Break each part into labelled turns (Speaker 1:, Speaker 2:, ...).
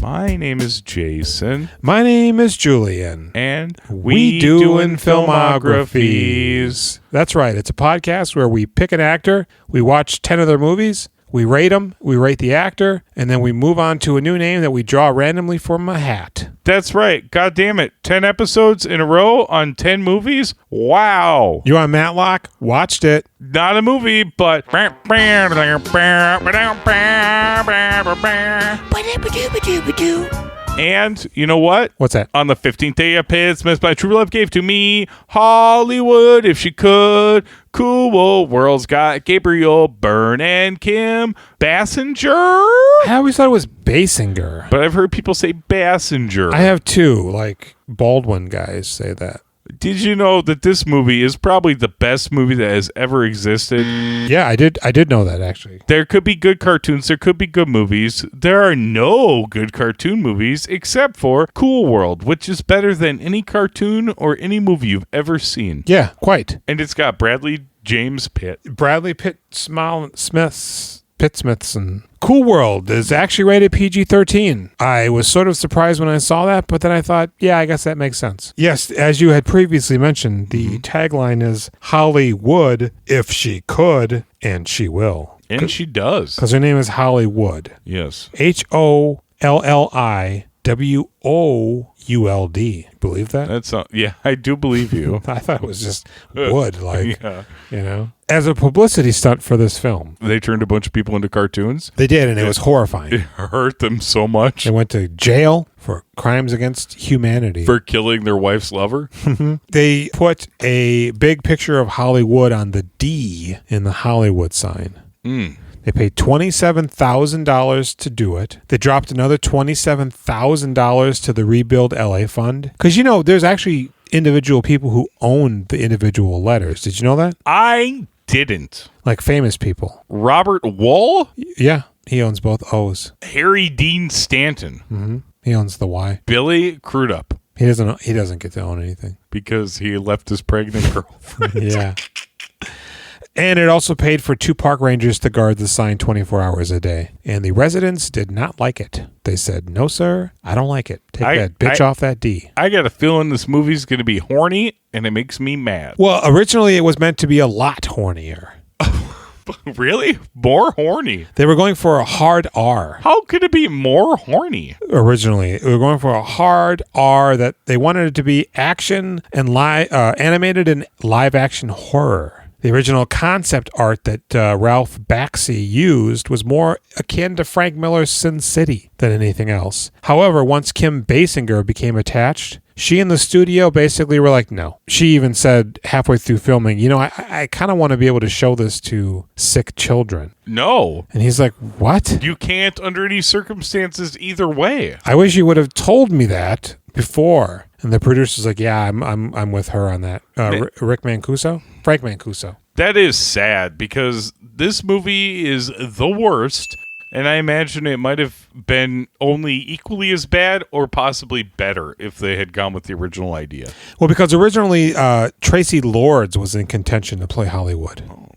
Speaker 1: My name is Jason.
Speaker 2: My name is Julian.
Speaker 1: And
Speaker 2: we doing Filmographies. That's right. It's a podcast where we pick an actor, we watch 10 of their movies, we rate them, we rate the actor, and then we move on to a new name that we draw randomly from a hat.
Speaker 1: That's right. God damn it. 10 episodes in a row on 10 movies? Wow.
Speaker 2: You on Matlock? Watched it.
Speaker 1: Not a movie, but... And you know what?
Speaker 2: What's that?
Speaker 1: On the 15th day of Pitt, Smith, my true love gave to me Hollywood, if she could. Cool World's got Gabriel Byrne and Kim Basinger.
Speaker 2: I always thought it was Basinger.
Speaker 1: But I've heard people say Basinger.
Speaker 2: I have too. Like Baldwin guys say that.
Speaker 1: Did you know that this movie is probably the best movie that has ever existed?
Speaker 2: Yeah, I did know that, actually.
Speaker 1: There could be good cartoons. There could be good movies. There are no good cartoon movies except for Cool World, which is better than any cartoon or any movie you've ever seen.
Speaker 2: Yeah, quite.
Speaker 1: And it's got Bradley James Pitt.
Speaker 2: Bradley Pitt Smiths and Cool World is actually rated PG-13. I was sort of surprised when I saw that, but then I thought, yeah, I guess that makes sense. Yes, as you had previously mentioned, the tagline is Hollywood, if she could, and she will.
Speaker 1: And she does.
Speaker 2: Because her name is Hollywood.
Speaker 1: Yes.
Speaker 2: HOLLIWOULD. Believe that?
Speaker 1: That's yeah, I do believe you.
Speaker 2: I thought it was just wood, like, you know. As a publicity stunt for this film.
Speaker 1: They turned a bunch of people into cartoons?
Speaker 2: They did, and it was horrifying.
Speaker 1: It hurt them so much.
Speaker 2: They went to jail for crimes against humanity.
Speaker 1: For killing their wife's lover?
Speaker 2: They put a big picture of Hollywood on the D in the Hollywood sign. They paid $27,000 to do it. They dropped another $27,000 to the Rebuild LA Fund. Because, you know, there's actually individual people who own the individual letters. Did you know that?
Speaker 1: I didn't.
Speaker 2: Like famous people.
Speaker 1: Robert Wall?
Speaker 2: Yeah, he owns both O's.
Speaker 1: Harry Dean Stanton.
Speaker 2: He owns the Y.
Speaker 1: Billy Crudup.
Speaker 2: He doesn't get to own anything.
Speaker 1: Because he left his pregnant girlfriend.
Speaker 2: Yeah. And it also paid for 2 park rangers to guard the sign 24 hours a day. And the residents did not like it. They said, no, sir, I don't like it. Take that bitch off that D.
Speaker 1: I got a feeling this movie's going to be horny, and it makes me mad.
Speaker 2: Well, originally it was meant to be a lot hornier.
Speaker 1: Really? More horny?
Speaker 2: They were going for a hard R.
Speaker 1: How could it be more horny?
Speaker 2: Originally, they were going for a hard R that they wanted it to be action and animated and live action horror. The original concept art that Ralph Bakshi used was more akin to Frank Miller's Sin City than anything else. However, once Kim Basinger became attached, she and the studio basically were like, no. She even said halfway through filming, you know, I kind of want to be able to show this to sick children.
Speaker 1: No.
Speaker 2: And he's like, what?
Speaker 1: You can't under any circumstances either way.
Speaker 2: I wish you would have told me that before. And the producer's like, yeah, I'm with her on that. Frank Mancuso.
Speaker 1: That is sad because this movie is the worst, and I imagine it might have been only equally as bad or possibly better if they had gone with the original idea.
Speaker 2: Well, because originally Tracy Lords was in contention to play Hollywood.
Speaker 1: Oh,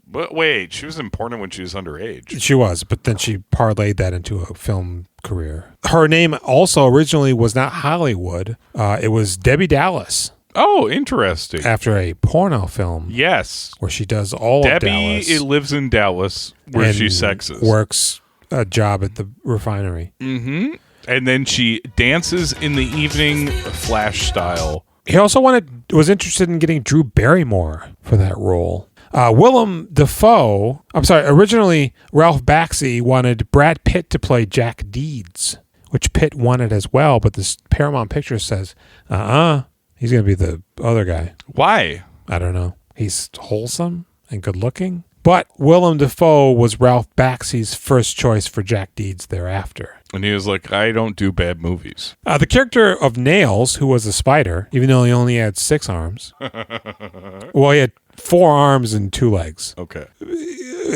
Speaker 1: but wait, she was important when she was underage.
Speaker 2: She was, but then she parlayed that into a film career. Her name also originally was not Hollywood. It was Debbie Dallas.
Speaker 1: Oh, interesting.
Speaker 2: After a porno film.
Speaker 1: Yes.
Speaker 2: Where she does all of Dallas.
Speaker 1: Debbie lives in Dallas where she sexes.
Speaker 2: Works a job at the refinery.
Speaker 1: Mm-hmm. And then she dances in the evening Flash style.
Speaker 2: He also was interested in getting Drew Barrymore for that role. Originally Ralph Bakshi wanted Brad Pitt to play Jack Deeds, which Pitt wanted as well, but this Paramount Pictures says, he's going to be the other guy.
Speaker 1: Why?
Speaker 2: I don't know. He's wholesome and good looking. But Willem Dafoe was Ralph Bakshi's first choice for Jack Deeds thereafter.
Speaker 1: And he was like, I don't do bad movies.
Speaker 2: The character of Nails, who was a spider, even though he only had 6 arms. Well, he had 4 arms and 2 legs.
Speaker 1: Okay.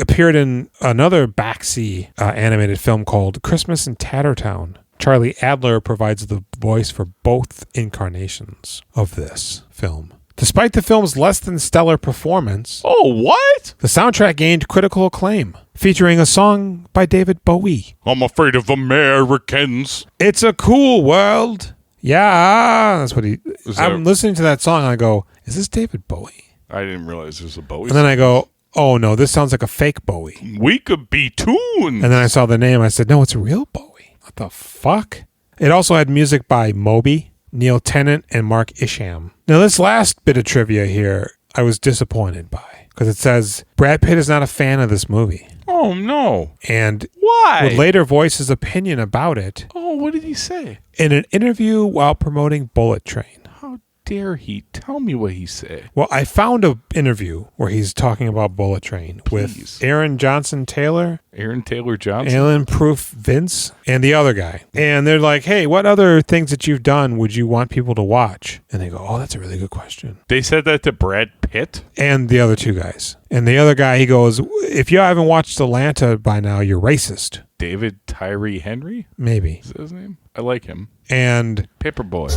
Speaker 2: Appeared in another Bakshi animated film called Christmas in Tattertown. Charlie Adler provides the voice for both incarnations of this film. Despite the film's less than stellar performance,
Speaker 1: Oh, what?
Speaker 2: the soundtrack gained critical acclaim, featuring a song by David Bowie.
Speaker 1: I'm afraid of Americans.
Speaker 2: It's a cool world. Yeah, that's what he...
Speaker 1: Is that-
Speaker 2: I'm listening to that song and I go, is this David Bowie?
Speaker 1: I didn't realize there's a Bowie.
Speaker 2: And then I go, oh no, this sounds like a fake Bowie.
Speaker 1: We could be tuned.
Speaker 2: And then I saw the name. I said, no, it's a real Bowie. What the fuck? It also had music by Moby, Neil Tennant, and Mark Isham. Now, this last bit of trivia here, I was disappointed by, because it says Brad Pitt is not a fan of this movie.
Speaker 1: Oh, no.
Speaker 2: And
Speaker 1: Why?
Speaker 2: would later voice his opinion about it
Speaker 1: Oh, what did he say?
Speaker 2: in an interview while promoting Bullet Train.
Speaker 1: How dare he? Tell me what he said.
Speaker 2: Well, I found an interview where he's talking about Bullet Train
Speaker 1: Please.
Speaker 2: with Aaron Johnson Taylor,
Speaker 1: Aaron Taylor Johnson?
Speaker 2: Alan Proof Vince, and the other guy. And they're like, hey, what other things that you've done would you want people to watch? And they go, oh, that's a really good question.
Speaker 1: They said that to Brad Pitt?
Speaker 2: And the other two guys. And the other guy, he goes, if you haven't watched Atlanta by now, you're racist.
Speaker 1: David Tyree Henry?
Speaker 2: Maybe.
Speaker 1: Is that his name? I like him.
Speaker 2: And
Speaker 1: Paperboy.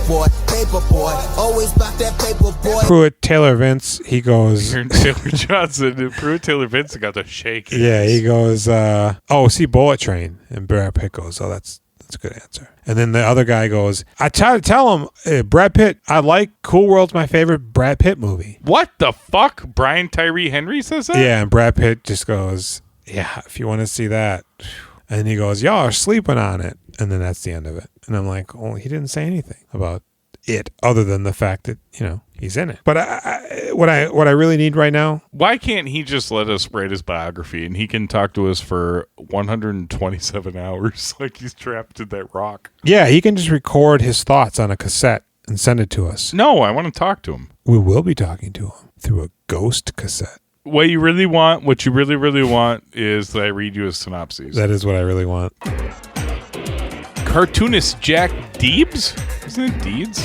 Speaker 3: Paperboy, always about that paperboy.
Speaker 2: Pruitt Taylor Vince, he goes,
Speaker 1: Aaron Taylor Johnson and Pruitt Taylor Vincent got the shake.
Speaker 2: yeah, he goes, oh, see Bullet Train. And Brad Pitt goes, oh, that's a good answer. And then the other guy goes, I try to tell him, Brad Pitt, I like Cool World's my favorite Brad Pitt movie.
Speaker 1: What the fuck? Brian Tyree Henry says that?
Speaker 2: Yeah, and Brad Pitt just goes, yeah, if you want to see that. And he goes, y'all are sleeping on it. And then that's the end of it. And I'm like, oh, he didn't say anything about it other than the fact that, he's in it. But what I really need right now,
Speaker 1: Why can't he just let us write his biography and he can talk to us for 127 hours like he's trapped in that rock?
Speaker 2: yeah, he can just record his thoughts on a cassette and send it to us.
Speaker 1: No, I want to talk to him.
Speaker 2: We will be talking to him through a ghost cassette.
Speaker 1: What you really, really want is that I read you a synopsis.
Speaker 2: That is what I really want.
Speaker 1: Cartoonist Jack Deebs? Isn't it Deeds?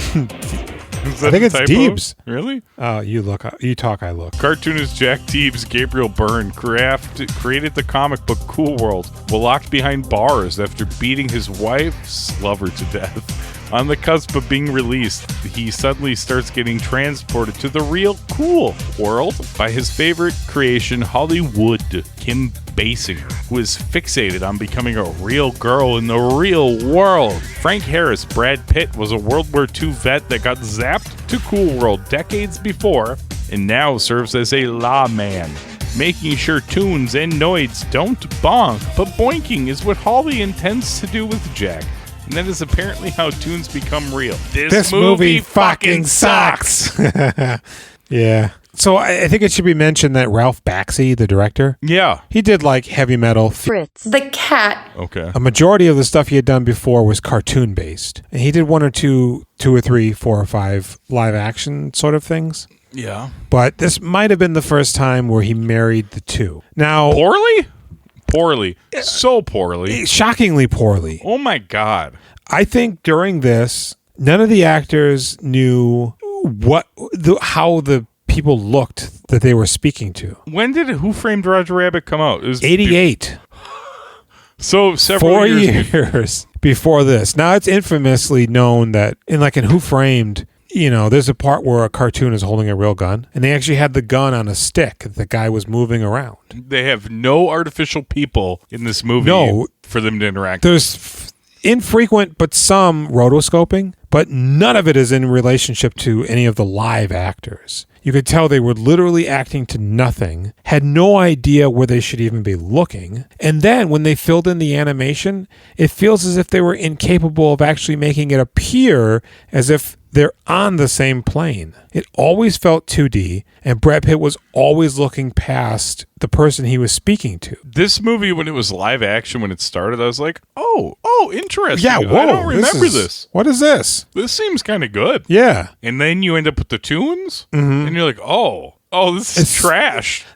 Speaker 1: Is that
Speaker 2: I think
Speaker 1: a
Speaker 2: it's
Speaker 1: typo?
Speaker 2: Deebs.
Speaker 1: Really?
Speaker 2: Oh, you talk, I look.
Speaker 1: Cartoonist Jack Deebs, Gabriel Byrne, created the comic book Cool World while locked behind bars after beating his wife's lover to death. On the cusp of being released, he suddenly starts getting transported to the real cool world by his favorite creation, Hollywood, Kim Basinger, who is fixated on becoming a real girl in the real world. Frank Harris, Brad Pitt, was a World War II vet that got zapped to Cool World decades before and now serves as a lawman, making sure tunes and noids don't bonk, but boinking is what Holly intends to do with Jack. And that is apparently how tunes become real. This movie fucking sucks.
Speaker 2: Yeah. So I think it should be mentioned that Ralph Bakshi, the director,
Speaker 1: Yeah.
Speaker 2: he did like heavy metal.
Speaker 4: Fritz the cat.
Speaker 1: Okay.
Speaker 2: A majority of the stuff he had done before was cartoon based. And he did one or two or three, 4 or 5 live action sort of things.
Speaker 1: Yeah.
Speaker 2: But this might have been the first time where he married the two. Now,
Speaker 1: Poorly? Poorly. So poorly.
Speaker 2: shockingly poorly.
Speaker 1: Oh my God.
Speaker 2: I think during this, none of the actors knew how the people looked that they were speaking to.
Speaker 1: When did Who Framed Roger Rabbit come out? It was
Speaker 2: 88.
Speaker 1: So several
Speaker 2: 4
Speaker 1: years.
Speaker 2: years before this. Now it's infamously known that in Who Framed, there's a part where a cartoon is holding a real gun, and they actually had the gun on a stick that the guy was moving around.
Speaker 1: They have no artificial people in this movie
Speaker 2: No.
Speaker 1: for them to interact.
Speaker 2: There's infrequent but some rotoscoping, but none of it is in relationship to any of the live actors. You could tell they were literally acting to nothing, had no idea where they should even be looking. And then when they filled in the animation, it feels as if they were incapable of actually making it appear as if they're on the same plane. It always felt 2D, and Brad Pitt was always looking past the person he was speaking to.
Speaker 1: This movie, when it was live action, when it started, I was like, oh, interesting.
Speaker 2: Yeah, whoa.
Speaker 1: I don't remember this.
Speaker 2: What is this?
Speaker 1: This seems kind of good.
Speaker 2: Yeah.
Speaker 1: And then you end up with the tunes, and you're like, oh, this is
Speaker 2: It's-
Speaker 1: trash.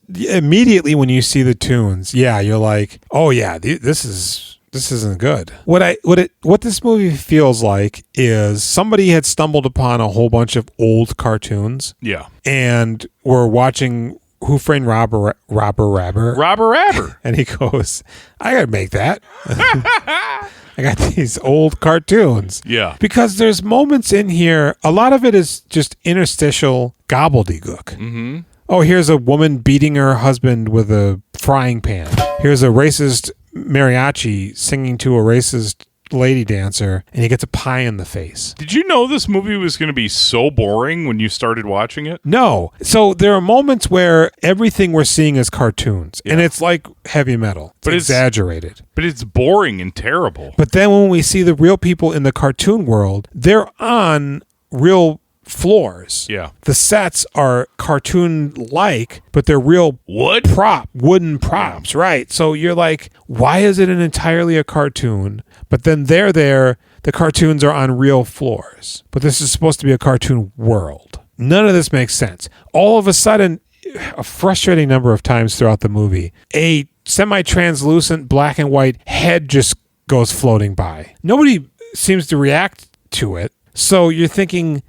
Speaker 2: Immediately when you see the tunes, yeah, you're like, oh yeah, this isn't good. What this movie feels like is somebody had stumbled upon a whole bunch of old cartoons
Speaker 1: Yeah.
Speaker 2: and were watching Who Framed Robber Rabber?
Speaker 1: Robber Rabber.
Speaker 2: And he goes, I gotta make that. I got these old cartoons.
Speaker 1: Yeah.
Speaker 2: Because there's moments in here, a lot of it is just interstitial gobbledygook. Mm-hmm. Oh, here's a woman beating her husband with a frying pan. Here's a racist mariachi singing to a racist lady dancer, and he gets a pie in the face.
Speaker 1: Did you know this movie was going to be so boring when you started watching it?
Speaker 2: No. So there are moments where everything we're seeing is cartoons, and it's like heavy metal. It's exaggerated.
Speaker 1: But it's boring and terrible.
Speaker 2: But then when we see the real people in the cartoon world, they're on real floors.
Speaker 1: Yeah.
Speaker 2: The sets are cartoon-like, but they're real wooden props, right? So you're like, why is it entirely a cartoon? But then they're there, the cartoons are on real floors. But this is supposed to be a cartoon world. None of this makes sense. All of a sudden, a frustrating number of times throughout the movie, a semi-translucent black and white head just goes floating by. Nobody seems to react to it. So you're thinking,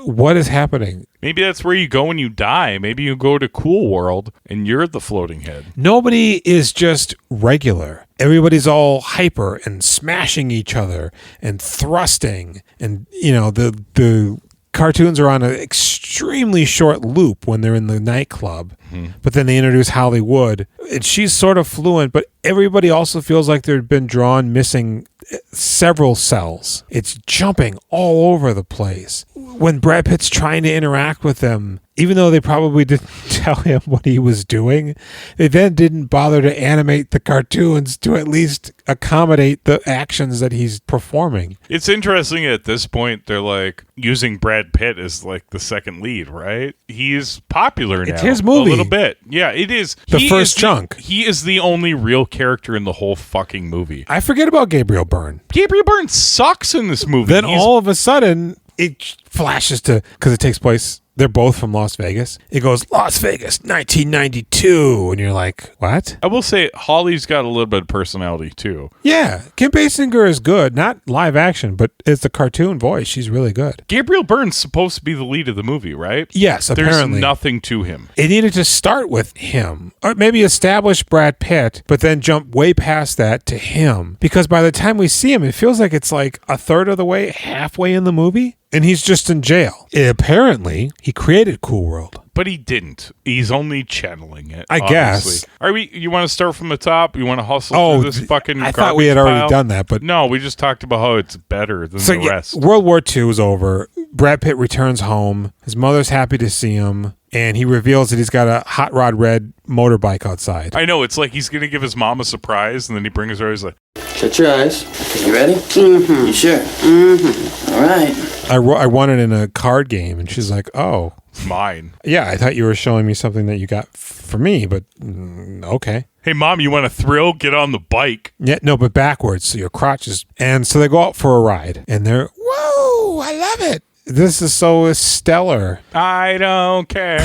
Speaker 2: what is happening?
Speaker 1: Maybe that's where you go when you die. Maybe you go to Cool World and you're the floating head.
Speaker 2: Nobody is just regular. Everybody's all hyper and smashing each other and thrusting. And, you know, the cartoons are on an extremely short loop when they're in the nightclub. Mm-hmm. But then they introduce Hollywood. And she's sort of fluent, but everybody also feels like they've been drawn missing several cells. It's jumping all over the place. When Brad Pitt's trying to interact with them, even though they probably didn't tell him what he was doing, they then didn't bother to animate the cartoons to at least accommodate the actions that he's performing.
Speaker 1: It's interesting at this point, they're like using Brad Pitt as like the second lead, right? He's popular now.
Speaker 2: It's his movie.
Speaker 1: A little bit. Yeah, it is.
Speaker 2: The first chunk.
Speaker 1: He is the only real character in the whole fucking movie.
Speaker 2: I forget about Gabriel Byrne.
Speaker 1: Gabriel Byrne sucks in this movie.
Speaker 2: Then all of a sudden, it flashes to, because it takes place, they're both from Las Vegas. It goes, Las Vegas, 1992. And you're like, what?
Speaker 1: I will say, Holly's got a little bit of personality, too.
Speaker 2: Yeah. Kim Basinger is good. Not live action, but it's the cartoon voice. She's really good.
Speaker 1: Gabriel Byrne's supposed to be the lead of the movie, right?
Speaker 2: Yes, apparently.
Speaker 1: There's nothing to him.
Speaker 2: It needed to start with him. Or maybe establish Brad Pitt, but then jump way past that to him. Because by the time we see him, it feels like it's like a third of the way, halfway in the movie. And he's just in jail. Apparently, he created Cool World.
Speaker 1: But he didn't. He's only channeling it.
Speaker 2: I guess.
Speaker 1: Are we? You want to start from the top? You want to hustle through this fucking
Speaker 2: I thought we had already done that, but
Speaker 1: no, we just talked about how it's better than the rest.
Speaker 2: World War II is over. Brad Pitt returns home. His mother's happy to see him. And he reveals that he's got a hot rod red motorbike outside.
Speaker 1: I know. It's like he's going to give his mom a surprise, and then he brings her. He's like,
Speaker 4: shut your eyes. You ready? Mm-hmm. You sure? Mm-hmm. All right.
Speaker 2: I won it in a card game, and she's like, oh.
Speaker 1: It's mine.
Speaker 2: Yeah, I thought you were showing me something that you got for me, but okay.
Speaker 1: Hey, Mom, you want a thrill? Get on the bike.
Speaker 2: Yeah, no, but backwards, so your crotch is... And so they go out for a ride, and they're, whoa, I love it. This is so stellar.
Speaker 1: I don't care.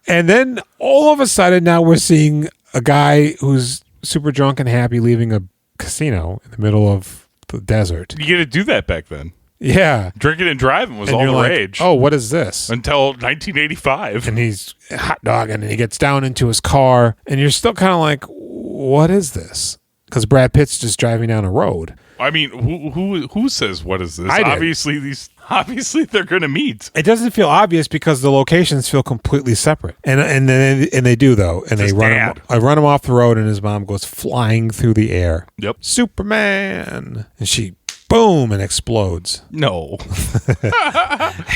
Speaker 2: And then all of a sudden now we're seeing a guy who's super drunk and happy leaving a casino in the middle of the desert.
Speaker 1: You get to do that back then.
Speaker 2: Yeah.
Speaker 1: Drinking and driving was
Speaker 2: and
Speaker 1: all the
Speaker 2: like,
Speaker 1: rage.
Speaker 2: Oh, what is this?
Speaker 1: Until 1985.
Speaker 2: And he's hot dogging and he gets down into his car and you're still kind of like, what is this? Because Brad Pitt's just driving down a road.
Speaker 1: I mean, who says what is this?
Speaker 2: I did.
Speaker 1: Obviously they're going to meet.
Speaker 2: It doesn't feel obvious because the locations feel completely separate, and they do though, and they run him off the road, and his mom goes flying through the air.
Speaker 1: Yep,
Speaker 2: Superman, and she boom and explodes.
Speaker 1: No,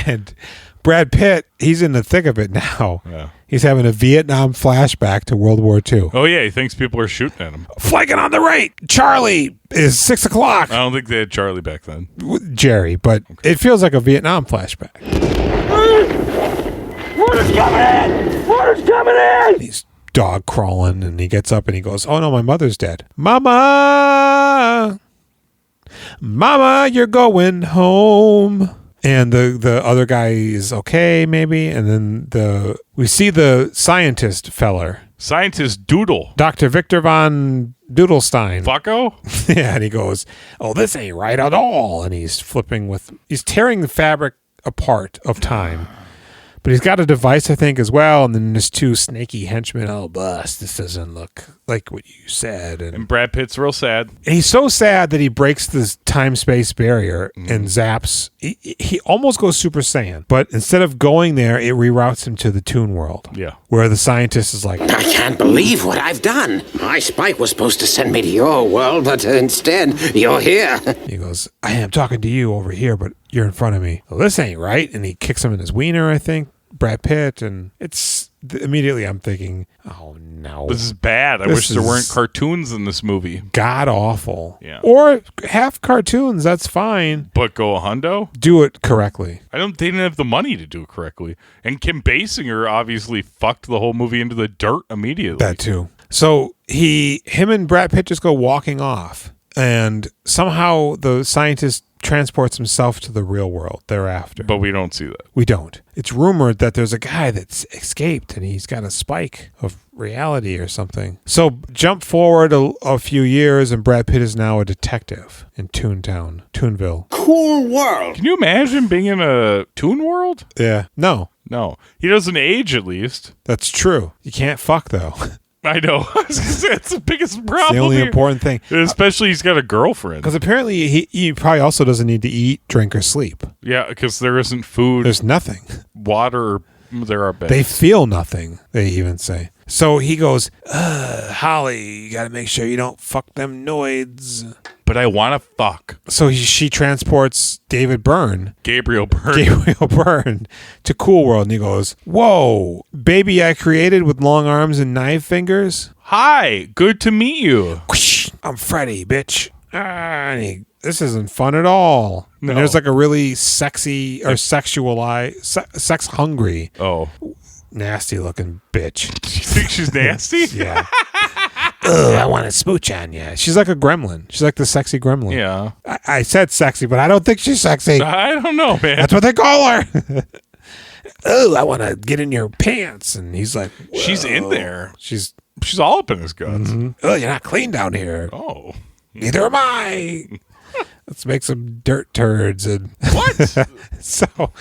Speaker 2: and Brad Pitt, he's in the thick of it now.
Speaker 1: Yeah.
Speaker 2: He's having a Vietnam flashback to World War II.
Speaker 1: Oh, yeah. He thinks people are shooting at him.
Speaker 2: Flanking on the right. Charlie is 6 o'clock.
Speaker 1: I don't think they had Charlie back then.
Speaker 2: Jerry, but it feels like a Vietnam flashback.
Speaker 4: Water's coming in! Water's coming in!
Speaker 2: He's dog crawling, and he gets up and he goes, oh, no, my mother's dead. Mama! Mama, you're going home. And the other guy is okay, maybe. And then we see the scientist feller.
Speaker 1: Scientist Doodle.
Speaker 2: Dr. Victor von Doodlestein.
Speaker 1: Fucko?
Speaker 2: Yeah, and he goes, oh, this ain't right at all. And he's tearing the fabric apart of time. But he's got a device, I think, as well. And then there's two snaky henchmen. Oh, bust. This doesn't look like what you said.
Speaker 1: And Brad Pitt's real sad.
Speaker 2: And he's so sad that he breaks this time-space barrier and zaps. He almost goes Super Saiyan. But instead of going there, it reroutes him to the Toon World.
Speaker 1: Yeah.
Speaker 2: Where the scientist is like,
Speaker 5: I can't believe what I've done. My spike was supposed to send me to your world, but instead, you're here.
Speaker 2: he goes, I am talking to you over here, but you're in front of me. Well, this ain't right. And he kicks him in his wiener, I think. Brad Pitt. And it's immediately I'm thinking, oh no.
Speaker 1: This is bad. I wish there weren't cartoons in this movie.
Speaker 2: God awful.
Speaker 1: Yeah.
Speaker 2: Or half cartoons, that's fine.
Speaker 1: But go a hundo?
Speaker 2: Do it correctly.
Speaker 1: They didn't have the money to do it correctly. And Kim Basinger obviously fucked the whole movie into the dirt immediately.
Speaker 2: That too. So him and Brad Pitt just go walking off. And somehow the scientist transports himself to the real world thereafter.
Speaker 1: But we don't see that.
Speaker 2: We don't. It's rumored that there's a guy that's escaped and he's got a spike of reality or something. So jump forward a few years and Brad Pitt is now a detective in Toonville.
Speaker 5: Cool world.
Speaker 1: Can you imagine being in a Toon World?
Speaker 2: Yeah. No,
Speaker 1: He doesn't age, at least.
Speaker 2: that's true. You can't fuck though.
Speaker 1: I know. I was gonna say, that's the biggest problem.
Speaker 2: The only
Speaker 1: here.
Speaker 2: important thing.
Speaker 1: Especially he's got a girlfriend.
Speaker 2: Because apparently he probably also doesn't need to eat, drink, or sleep.
Speaker 1: Yeah, because there isn't food,
Speaker 2: There's nothing.
Speaker 1: water, there are beds.
Speaker 2: They feel nothing, they even say. So he goes, Holly, you got to make sure you don't fuck them noids.
Speaker 1: But I want to fuck.
Speaker 2: So she transports Gabriel Byrne to Cool World. And he goes, whoa, baby I created with long arms and knife fingers.
Speaker 1: Hi, good to meet you.
Speaker 2: Whoosh, I'm Freddy, bitch. This isn't fun at all.
Speaker 1: No.
Speaker 2: And there's like a really sexy or sex hungry, nasty looking bitch.
Speaker 1: You think she's nasty?
Speaker 2: Yeah. Oh, I want to smooch on you. She's like a gremlin. She's like the sexy gremlin.
Speaker 1: Yeah.
Speaker 2: I said sexy, but I don't think she's sexy.
Speaker 1: I don't know, man.
Speaker 2: That's what they call her. Oh, I want to get in your pants. And he's like, whoa.
Speaker 1: She's in there.
Speaker 2: She's
Speaker 1: all up in his guts.
Speaker 2: oh, you're not clean down here.
Speaker 1: Oh.
Speaker 2: Neither am I. Let's make some dirt turds. And
Speaker 1: What?
Speaker 2: so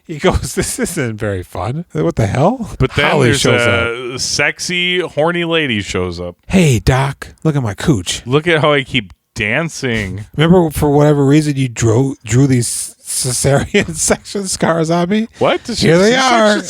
Speaker 2: he goes, this isn't very fun. What the hell?
Speaker 1: But then
Speaker 2: Holly
Speaker 1: there's
Speaker 2: shows
Speaker 1: a sexy, horny lady shows up.
Speaker 2: Hey, Doc, look at my cooch.
Speaker 1: Look at how I keep dancing.
Speaker 2: Remember, for whatever reason, you drew these cesarean section scars on me?
Speaker 1: What?
Speaker 2: Here they are.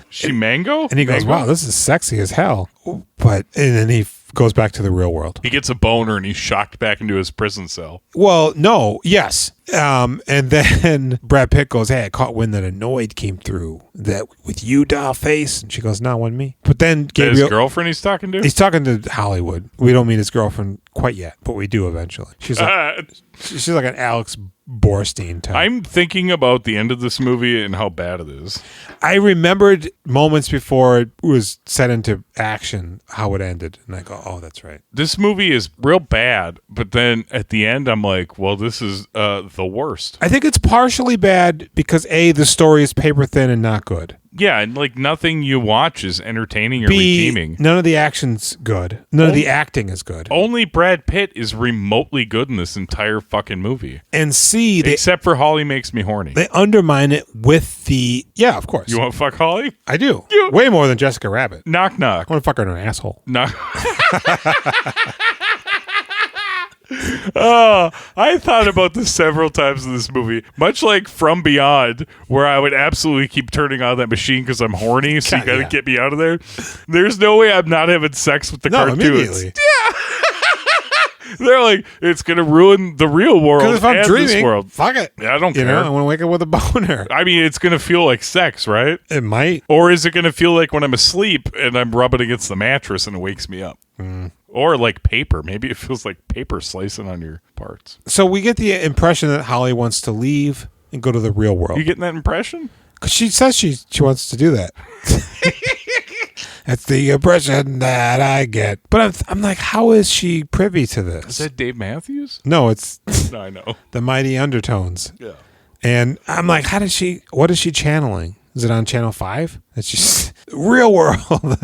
Speaker 1: She mango?
Speaker 2: And he goes, wow, this is sexy as hell. And then he goes back to the real world.
Speaker 1: He gets a boner and he's shocked back into his prison cell.
Speaker 2: Well, no, yes. And then Brad Pitt goes, hey, I caught wind that a Noid came through. That with you, doll face? And she goes, no, wasn't me. But then Gabriel...
Speaker 1: His girlfriend he's talking to?
Speaker 2: He's talking to Hollywood. We don't meet his girlfriend quite yet, but we do eventually. She's like an Alex Borstein type.
Speaker 1: I'm thinking about the end of this movie and how bad it is.
Speaker 2: I remembered moments before it was set into action how it ended, and I go, oh, that's right.
Speaker 1: This movie is real bad, but then at the end I'm like, well, this is the worst.
Speaker 2: I think it's partially bad because A, the story is paper thin and not good.
Speaker 1: Yeah, and like nothing you watch is entertaining or
Speaker 2: B,
Speaker 1: redeeming.
Speaker 2: none of the action's good. None of the acting is good.
Speaker 1: Only Brad Pitt is remotely good in this entire fucking movie.
Speaker 2: And C,
Speaker 1: except for Holly Makes Me Horny.
Speaker 2: They undermine it with the... Yeah, of course.
Speaker 1: You want to fuck Holly?
Speaker 2: I do. Way more than Jessica Rabbit.
Speaker 1: Knock, knock.
Speaker 2: I want to fuck her in her asshole.
Speaker 1: Knock. I thought about this several times in this movie, much like From Beyond, where I would absolutely keep turning on that machine because I'm horny, so you gotta get me out of there. There's no way I'm not having sex with the cartoons.
Speaker 2: Immediately.
Speaker 1: Yeah. They're like, it's gonna ruin the real world
Speaker 2: Because if I'm
Speaker 1: and
Speaker 2: dreaming,
Speaker 1: this world.
Speaker 2: fuck it.
Speaker 1: Yeah, I don't
Speaker 2: You
Speaker 1: care.
Speaker 2: know, I want to wake up with a boner.
Speaker 1: I mean, it's gonna feel like sex, right?
Speaker 2: It might.
Speaker 1: Or is it gonna feel like when I'm asleep and I'm rubbing against the mattress and it wakes me up? Or like paper. Maybe it feels like paper slicing on your parts.
Speaker 2: So we get the impression that Holly wants to leave and go to the real world.
Speaker 1: You getting that impression?
Speaker 2: Because she says she wants to do that. That's the impression that I get. But I'm like, how is she privy to this?
Speaker 1: Is that Dave Matthews?
Speaker 2: No, it's
Speaker 1: No, I know.
Speaker 2: the Mighty Undertones.
Speaker 1: Yeah.
Speaker 2: And I'm like, what is she channeling? Is it on Channel 5? It's just real world.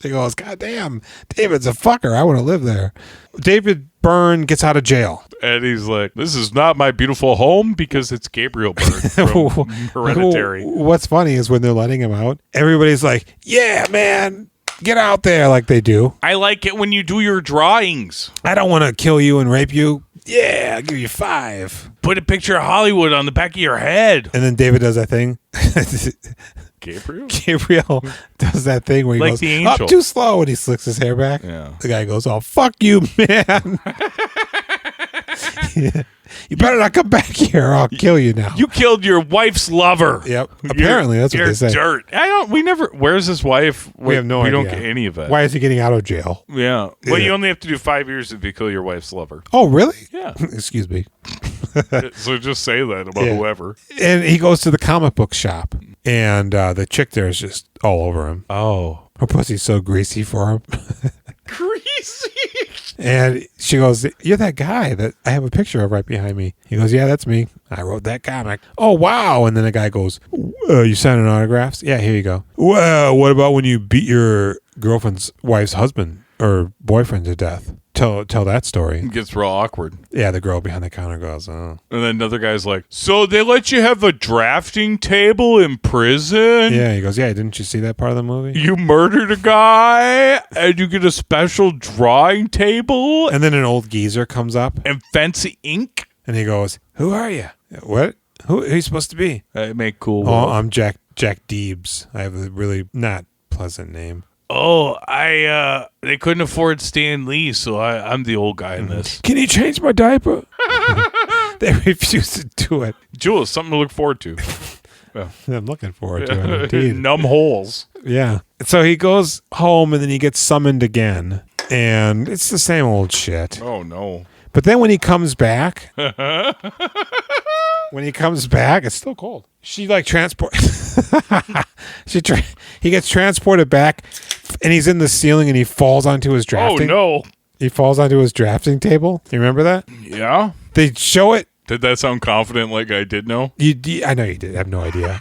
Speaker 2: She goes, God damn, David's a fucker. I want to live there. David Byrne gets out of jail.
Speaker 1: And he's like, this is not my beautiful home because it's Gabriel Byrne from Hereditary.
Speaker 2: What's funny is when they're letting him out, everybody's like, yeah, man, get out there, like they do.
Speaker 1: I like it when you do your drawings.
Speaker 2: I don't want to kill you and rape you. Yeah, I'll give you 5.
Speaker 1: Put a picture of Hollywood on the back of your head.
Speaker 2: And then David does that thing. Gabriel does that thing where he
Speaker 1: Like
Speaker 2: goes,
Speaker 1: the angel.
Speaker 2: up too slow, and he slicks his hair back.
Speaker 1: Yeah.
Speaker 2: The guy goes, oh, fuck you, man. You better not come back here or I'll kill you now.
Speaker 1: You killed your wife's lover.
Speaker 2: Yep. Apparently, that's what they say.
Speaker 1: Dirt. Where's his wife?
Speaker 2: We have no idea.
Speaker 1: We don't get any of it.
Speaker 2: Why is he getting out of jail?
Speaker 1: Yeah. Well,
Speaker 2: Yeah.
Speaker 1: you only have to do 5 years if you kill your wife's lover.
Speaker 2: Oh, really?
Speaker 1: Yeah.
Speaker 2: Excuse me.
Speaker 1: So just say that about
Speaker 2: Yeah.
Speaker 1: whoever.
Speaker 2: And he goes to the comic book shop, and the chick there is just all over him.
Speaker 1: Oh.
Speaker 2: Her pussy's so greasy for him.
Speaker 1: Greasy.
Speaker 2: And she goes, you're that guy that I have a picture of right behind me. He goes, yeah, that's me. I wrote that comic. Oh, wow. And then the guy goes, you signing autographs? Yeah, here you go. Well, what about when you beat your girlfriend's wife's husband or boyfriend to death? Tell that story.
Speaker 1: It gets real awkward.
Speaker 2: Yeah, the girl behind the counter goes, oh.
Speaker 1: And then another guy's like, so they let you have a drafting table in prison?
Speaker 2: Yeah, he goes, yeah, didn't you see that part of the movie?
Speaker 1: You murdered a guy and you get a special drawing table
Speaker 2: And then an old geezer comes up,
Speaker 1: and fancy ink?
Speaker 2: and he goes, who are you? What? Who are you supposed to be?
Speaker 1: That make cool.
Speaker 2: Oh, I'm Jack Deebs. I have a really not pleasant name.
Speaker 1: Oh, they couldn't afford Stan Lee, so I'm the old guy in this.
Speaker 2: Can you change my diaper? They refuse to do it.
Speaker 1: Jules, something to look forward to.
Speaker 2: I'm looking forward to it, indeed.
Speaker 1: Numb holes.
Speaker 2: Yeah. So he goes home, and then he gets summoned again, and it's the same old shit.
Speaker 1: Oh, no.
Speaker 2: But then when he comes back, it's still cold. She like he gets transported back, and he's in the ceiling, and he falls onto his drafting.
Speaker 1: Oh, no.
Speaker 2: He falls onto his drafting table. You remember that?
Speaker 1: Yeah?
Speaker 2: They show it.
Speaker 1: Did that sound confident like I did know?
Speaker 2: I know you did. I have no idea.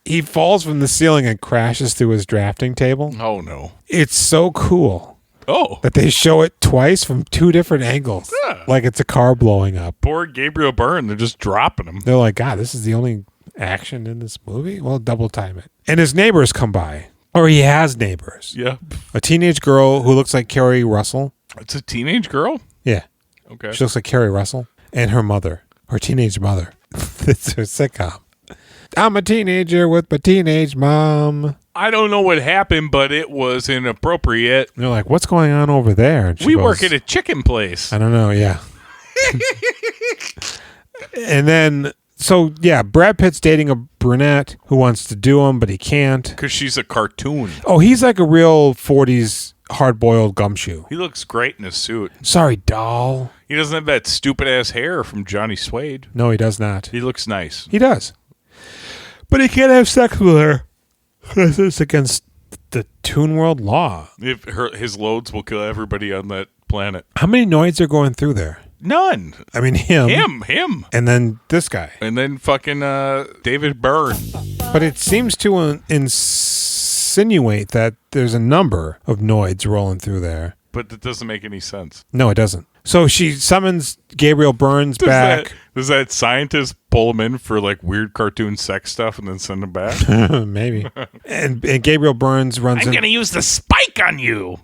Speaker 2: He falls from the ceiling and crashes through his drafting table.
Speaker 1: Oh, no.
Speaker 2: It's so cool
Speaker 1: Oh.
Speaker 2: that they show it twice from 2 different angles.
Speaker 1: Yeah.
Speaker 2: Like it's a car blowing up.
Speaker 1: Poor Gabriel Byrne. They're just dropping him.
Speaker 2: They're like, God, this is the only action in this movie? Well, double time it. And his neighbors come by. Or he has neighbors.
Speaker 1: Yeah.
Speaker 2: A teenage girl who looks like Carrie Russell.
Speaker 1: It's a teenage girl?
Speaker 2: Yeah.
Speaker 1: Okay.
Speaker 2: She looks like Carrie Russell. And her mother. Her teenage mother. It's her sitcom. I'm a teenager with my teenage mom.
Speaker 1: I don't know what happened, but it was inappropriate.
Speaker 2: And they're like, what's going on over there? And she
Speaker 1: We
Speaker 2: goes,
Speaker 1: work at a chicken place.
Speaker 2: I don't know, yeah. And then, so yeah, Brad Pitt's dating a brunette who wants to do him, but he can't.
Speaker 1: Because she's a cartoon.
Speaker 2: Oh, he's like a real 40s hard-boiled gumshoe.
Speaker 1: He looks great in a suit.
Speaker 2: Sorry, doll.
Speaker 1: He doesn't have that stupid-ass hair from Johnny Suede.
Speaker 2: No, he does not.
Speaker 1: He looks nice.
Speaker 2: He does. But he can't have sex with her. Because it's against the Toon World law.
Speaker 1: If his loads will kill everybody on that planet.
Speaker 2: How many Noids are going through there?
Speaker 1: None.
Speaker 2: I mean, him.
Speaker 1: Him.
Speaker 2: And then this guy.
Speaker 1: And then fucking David Byrne.
Speaker 2: But it seems to insinuate that there's a number of Noids rolling through there.
Speaker 1: But that doesn't make any sense.
Speaker 2: No, it doesn't. So she summons Gabriel Byrne's back.
Speaker 1: Does that scientist pull him in for like weird cartoon sex stuff and then send him back?
Speaker 2: Maybe. And Gabriel Byrne's runs in.
Speaker 1: I'm going to use the spike on you.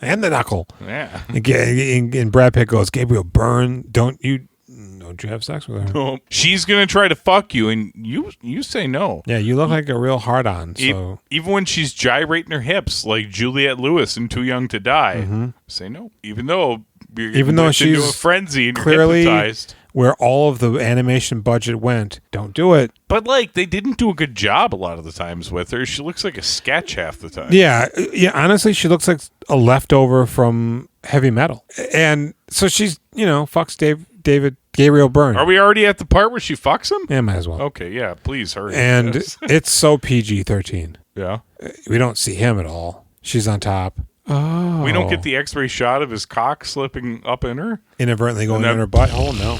Speaker 2: And the knuckle.
Speaker 1: Yeah.
Speaker 2: And Brad Pitt goes, Gabriel Byrne, don't you have sex with her?
Speaker 1: Oh, she's going to try to fuck you and you say no.
Speaker 2: Yeah, you look like a real hard-on. So
Speaker 1: Even when she's gyrating her hips like Juliette Lewis in Too Young to Die, say no. Even though she's
Speaker 2: into
Speaker 1: a frenzy and
Speaker 2: clearly
Speaker 1: you're hypnotized.
Speaker 2: Where all of the animation budget went, don't do it.
Speaker 1: But like they didn't do a good job a lot of the times with her. She looks like a sketch half the time.
Speaker 2: Yeah. Honestly, she looks like a leftover from Heavy Metal, and so she's fucks Gabriel Byrne.
Speaker 1: Are we already at the part where she fucks him?
Speaker 2: Yeah, might as well.
Speaker 1: Okay, yeah, please hurry.
Speaker 2: And
Speaker 1: Yes.
Speaker 2: it's so PG-13.
Speaker 1: Yeah.
Speaker 2: We don't see him at all. She's on top. Oh.
Speaker 1: We don't get the X-ray shot of his cock slipping up in her.
Speaker 2: Inadvertently going in her butt. Oh, no.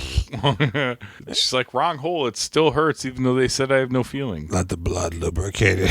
Speaker 1: She's like, wrong hole. It still hurts, even though they said I have no feeling.
Speaker 2: Let the blood lubricate it.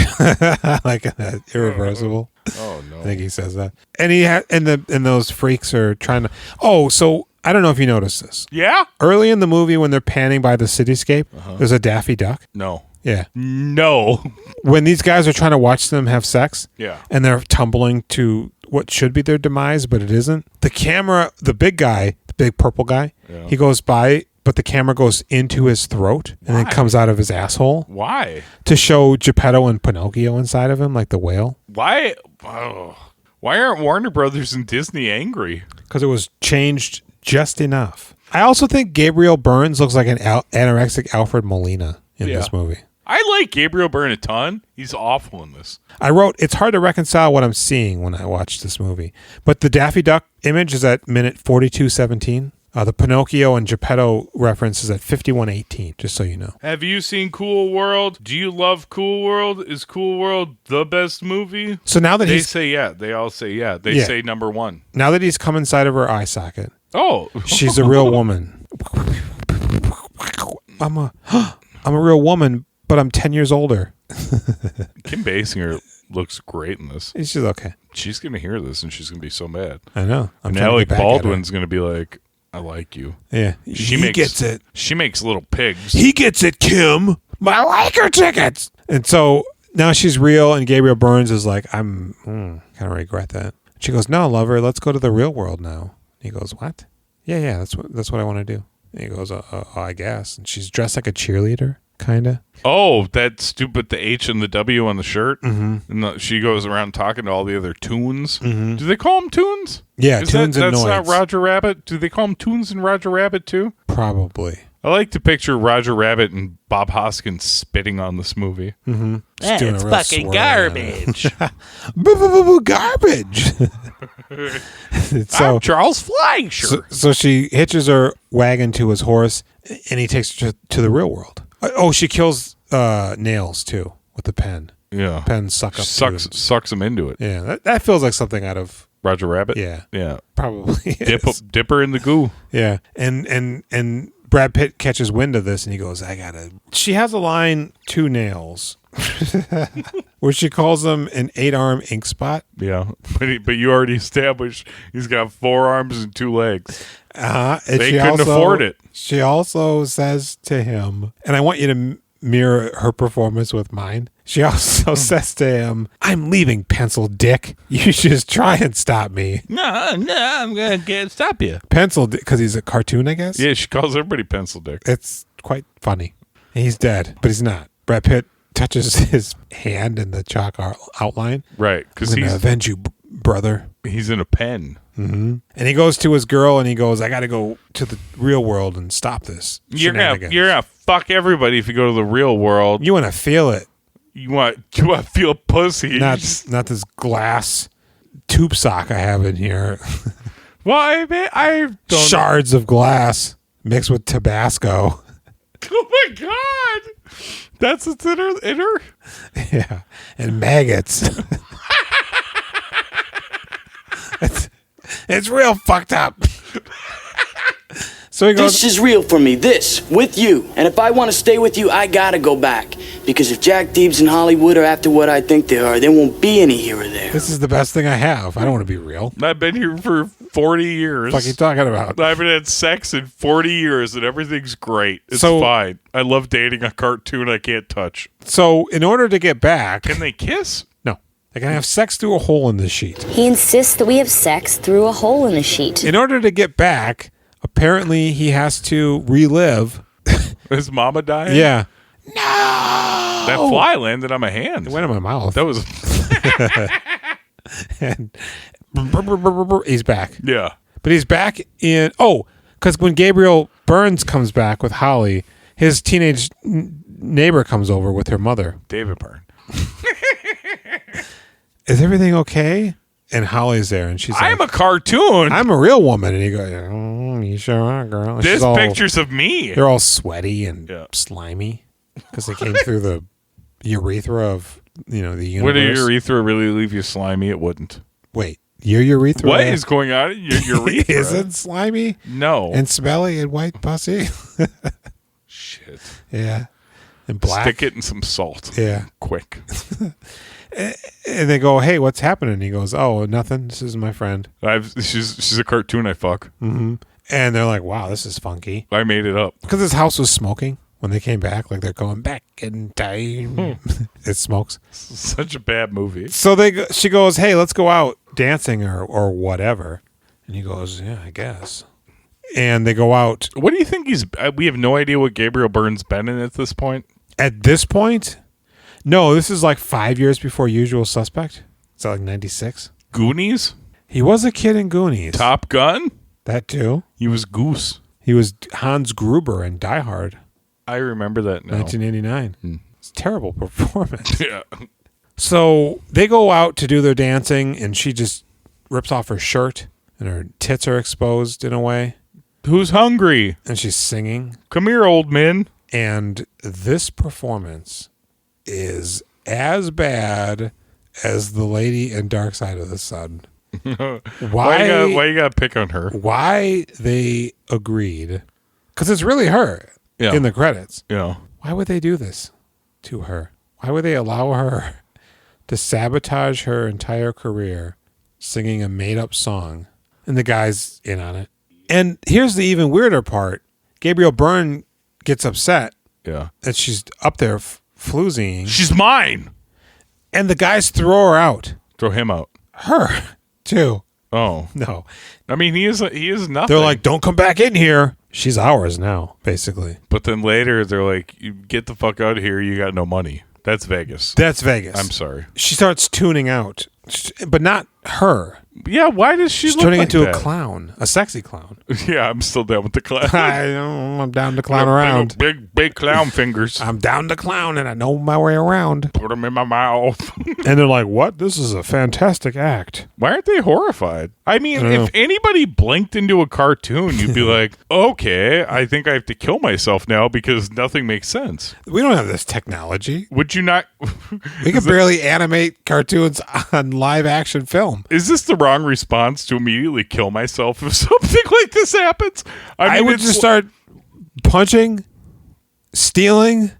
Speaker 2: Like that. Irreversible.
Speaker 1: Oh, no.
Speaker 2: I think he says that. And and those freaks are trying to. Oh, so I don't know if you noticed this.
Speaker 1: Yeah?
Speaker 2: Early in the movie, when they're panning by the cityscape, there's a Daffy Duck.
Speaker 1: No.
Speaker 2: Yeah.
Speaker 1: No.
Speaker 2: When these guys are trying to watch them have sex,
Speaker 1: Yeah.
Speaker 2: and they're tumbling to what should be their demise, but it isn't. The camera, the big guy, the big purple guy, he goes by, but the camera goes into his throat and then comes out of his asshole.
Speaker 1: Why?
Speaker 2: To show Geppetto and Pinocchio inside of him, like the whale.
Speaker 1: Why? Oh. Why aren't Warner Brothers and Disney angry?
Speaker 2: Because it was changed just enough. I also think Gabriel Byrne looks like an anorexic Alfred Molina in this movie.
Speaker 1: I like Gabriel Byrne a ton. He's awful in this.
Speaker 2: I wrote, it's hard to reconcile what I'm seeing when I watch this movie. But the Daffy Duck image is at minute 42:17. The Pinocchio and Geppetto reference is at 51:18, just so you know.
Speaker 1: Have you seen Cool World? Do you love Cool World? Is Cool World the best movie?
Speaker 2: So now that
Speaker 1: They say yeah. They all say yeah. They say number one.
Speaker 2: Now that he's come inside of her eye socket,
Speaker 1: Oh.
Speaker 2: she's a real woman. I'm a real woman, but I'm 10 years older.
Speaker 1: Kim Basinger looks great in this.
Speaker 2: She's okay.
Speaker 1: She's going to hear this and she's going to be so mad.
Speaker 2: I know.
Speaker 1: And Alec Baldwin's going to be like, I like you.
Speaker 2: Yeah.
Speaker 1: He
Speaker 2: gets it.
Speaker 1: She makes little pigs.
Speaker 2: He gets it, Kim. My Laker tickets. And so now she's real, and Gabriel Byrne is like, I'm kind of regret that. She goes, no, lover, let's go to the real world now. He goes, what? Yeah, that's what I want to do. And he goes, I guess. And she's dressed like a cheerleader, kind of.
Speaker 1: Oh, that stupid, the H and the W on the shirt. Mm-hmm. And she goes around talking to all the other toons. Mm-hmm. Do they call them toons?
Speaker 2: Yeah, Toons and Noids.
Speaker 1: That's not Roger Rabbit? Do they call them Toons and Roger Rabbit too?
Speaker 2: Probably.
Speaker 1: I like to picture Roger Rabbit and Bob Hoskins spitting on this movie.
Speaker 2: Mm-hmm.
Speaker 6: It's fucking garbage.
Speaker 2: Garbage.
Speaker 1: I'm Charles Fleischer.
Speaker 2: So she hitches her wagon to his horse, and he takes her to the real world. Oh, she kills Nails too with the pen.
Speaker 1: Yeah,
Speaker 2: pen sucks
Speaker 1: him into it.
Speaker 2: Yeah, that feels like something out of
Speaker 1: Roger Rabbit.
Speaker 2: Yeah, probably.
Speaker 1: Dip her in the goo.
Speaker 2: Yeah, and Brad Pitt catches wind of this, and he goes, She has a line, 2 nails, where she calls him an 8-arm ink spot.
Speaker 1: Yeah, but you already established he's got 4 arms and 2 legs. They couldn't afford it.
Speaker 2: She also says to him, and I want you to mirror her performance with mine. She also says to him, I'm leaving, Pencil Dick. You should just try and stop me.
Speaker 1: No, I'm going to stop you.
Speaker 2: Pencil Dick, because he's a cartoon, I guess?
Speaker 1: Yeah, she calls everybody Pencil Dick.
Speaker 2: It's quite funny. He's dead, but he's not. Brad Pitt touches his hand in the chalk outline.
Speaker 1: Right.
Speaker 2: Because he's going to avenge you, brother.
Speaker 1: He's in a pen.
Speaker 2: Mm-hmm. And he goes to his girl, and he goes, I got to go to the real world and stop this.
Speaker 1: You're gonna fuck everybody if you go to the real world.
Speaker 2: You want to feel it.
Speaker 1: You want to feel pussy.
Speaker 2: Not this glass tube sock I have in here.
Speaker 1: Well, I don't...
Speaker 2: Shards of glass mixed with Tabasco.
Speaker 1: Oh my god! That's what's in her?
Speaker 2: Yeah. And maggots. It's real fucked up. So he goes,
Speaker 4: this is real for me, this, with you. And if I want to stay with you, I gotta go back. Because if Jack Deebs in Hollywood are after what I think they are, there won't be any here or there.
Speaker 2: This is the best thing I have. I don't want to be real.
Speaker 1: I've been here for 40 years.
Speaker 2: What are you talking about?
Speaker 1: I haven't had sex in 40 years and everything's great. It's fine. I love dating a cartoon I can't touch.
Speaker 2: So in order to get back...
Speaker 1: Can they kiss?
Speaker 2: No. They're going to have sex through a hole in the sheet.
Speaker 7: He insists that we have sex through a hole in the sheet.
Speaker 2: In order to get back, apparently he has to relive...
Speaker 1: His mama dying?
Speaker 2: Yeah. No!
Speaker 1: That fly landed on my hand.
Speaker 2: It went in my mouth.
Speaker 1: That was...
Speaker 2: And he's back.
Speaker 1: Yeah.
Speaker 2: But he's back in... Oh, because when Gabriel Byrne comes back with Holly, his teenage neighbor comes over with her mother.
Speaker 1: David Byrne.
Speaker 2: Is everything okay? And Holly's there, and she's like,
Speaker 1: I'm a cartoon.
Speaker 2: I'm a real woman. And he goes, you sure are, girl. And
Speaker 1: There's pictures of me.
Speaker 2: They're all sweaty and slimy because they came through the urethra of, the universe.
Speaker 1: Would a urethra really leave you slimy? It wouldn't.
Speaker 2: Wait, your urethra?
Speaker 1: What is going on in your urethra?
Speaker 2: Is it slimy?
Speaker 1: No.
Speaker 2: And smelly and white pussy?
Speaker 1: Shit.
Speaker 2: Yeah. and black.
Speaker 1: Stick it in some salt.
Speaker 2: Yeah.
Speaker 1: Quick.
Speaker 2: And they go, hey, what's happening? He goes, oh, nothing. This is my friend.
Speaker 1: She's a cartoon I fuck.
Speaker 2: Mm-hmm. And they're like, wow, this is funky.
Speaker 1: I made it up.
Speaker 2: Because his house was smoking when they came back. Like they're going back in time. It smokes.
Speaker 1: Such a bad movie.
Speaker 2: So she goes, hey, let's go out dancing or whatever. And he goes, yeah, I guess. And they go out.
Speaker 1: What do you think we have no idea what Gabriel Byrne's been in at this point?
Speaker 2: At this point? No, this is like 5 years before Usual Suspect. Is that like 96?
Speaker 1: Goonies?
Speaker 2: He was a kid in Goonies.
Speaker 1: Top Gun?
Speaker 2: That too.
Speaker 1: He was Goose.
Speaker 2: He was Hans Gruber in Die Hard.
Speaker 1: I remember that now.
Speaker 2: 1989. It's a terrible performance.
Speaker 1: Yeah.
Speaker 2: So they go out to do their dancing, and she just rips off her shirt, and her tits are exposed in a way.
Speaker 1: Who's hungry?
Speaker 2: And she's singing.
Speaker 1: Come here, old man.
Speaker 2: And this performance is as bad as the lady in Dark Side of the Sun.
Speaker 1: Why you gotta pick on her?
Speaker 2: Why they agreed? Because it's really her in the credits.
Speaker 1: Yeah.
Speaker 2: Why would they do this to her? Why would they allow her to sabotage her entire career singing a made-up song? And the guy's in on it. And here's the even weirder part. Gabriel Byrne gets upset that she's up there floozying.
Speaker 1: She's mine.
Speaker 2: And the guys throw her out.
Speaker 1: Throw him out.
Speaker 2: Her, too.
Speaker 1: Oh.
Speaker 2: No.
Speaker 1: I mean, he is nothing.
Speaker 2: They're like, don't come back in here. She's ours now, basically.
Speaker 1: But then later, they're like, you get the fuck out of here. You got no money. That's Vegas.
Speaker 2: That's Vegas.
Speaker 1: I'm sorry.
Speaker 2: She starts tuning out, but not her.
Speaker 1: Yeah, why does she
Speaker 2: She's
Speaker 1: look
Speaker 2: turning
Speaker 1: like
Speaker 2: into
Speaker 1: that?
Speaker 2: a clown, a sexy clown.
Speaker 1: Yeah, I'm still down with the clown.
Speaker 2: I'm down to clown around.
Speaker 1: Big clown fingers.
Speaker 2: I'm down to clown, and I know my way around.
Speaker 1: Put them in my mouth.
Speaker 2: And they're like, what? This is a fantastic act.
Speaker 1: Why aren't they horrified? I mean, if anybody blinked into a cartoon, you'd be like, okay, I think I have to kill myself now because nothing makes sense.
Speaker 2: We don't have this technology.
Speaker 1: Would you not?
Speaker 2: We can barely animate cartoons on live action film.
Speaker 1: Is this the wrong response to immediately kill myself if something like this happens?
Speaker 2: I would just start punching, stealing,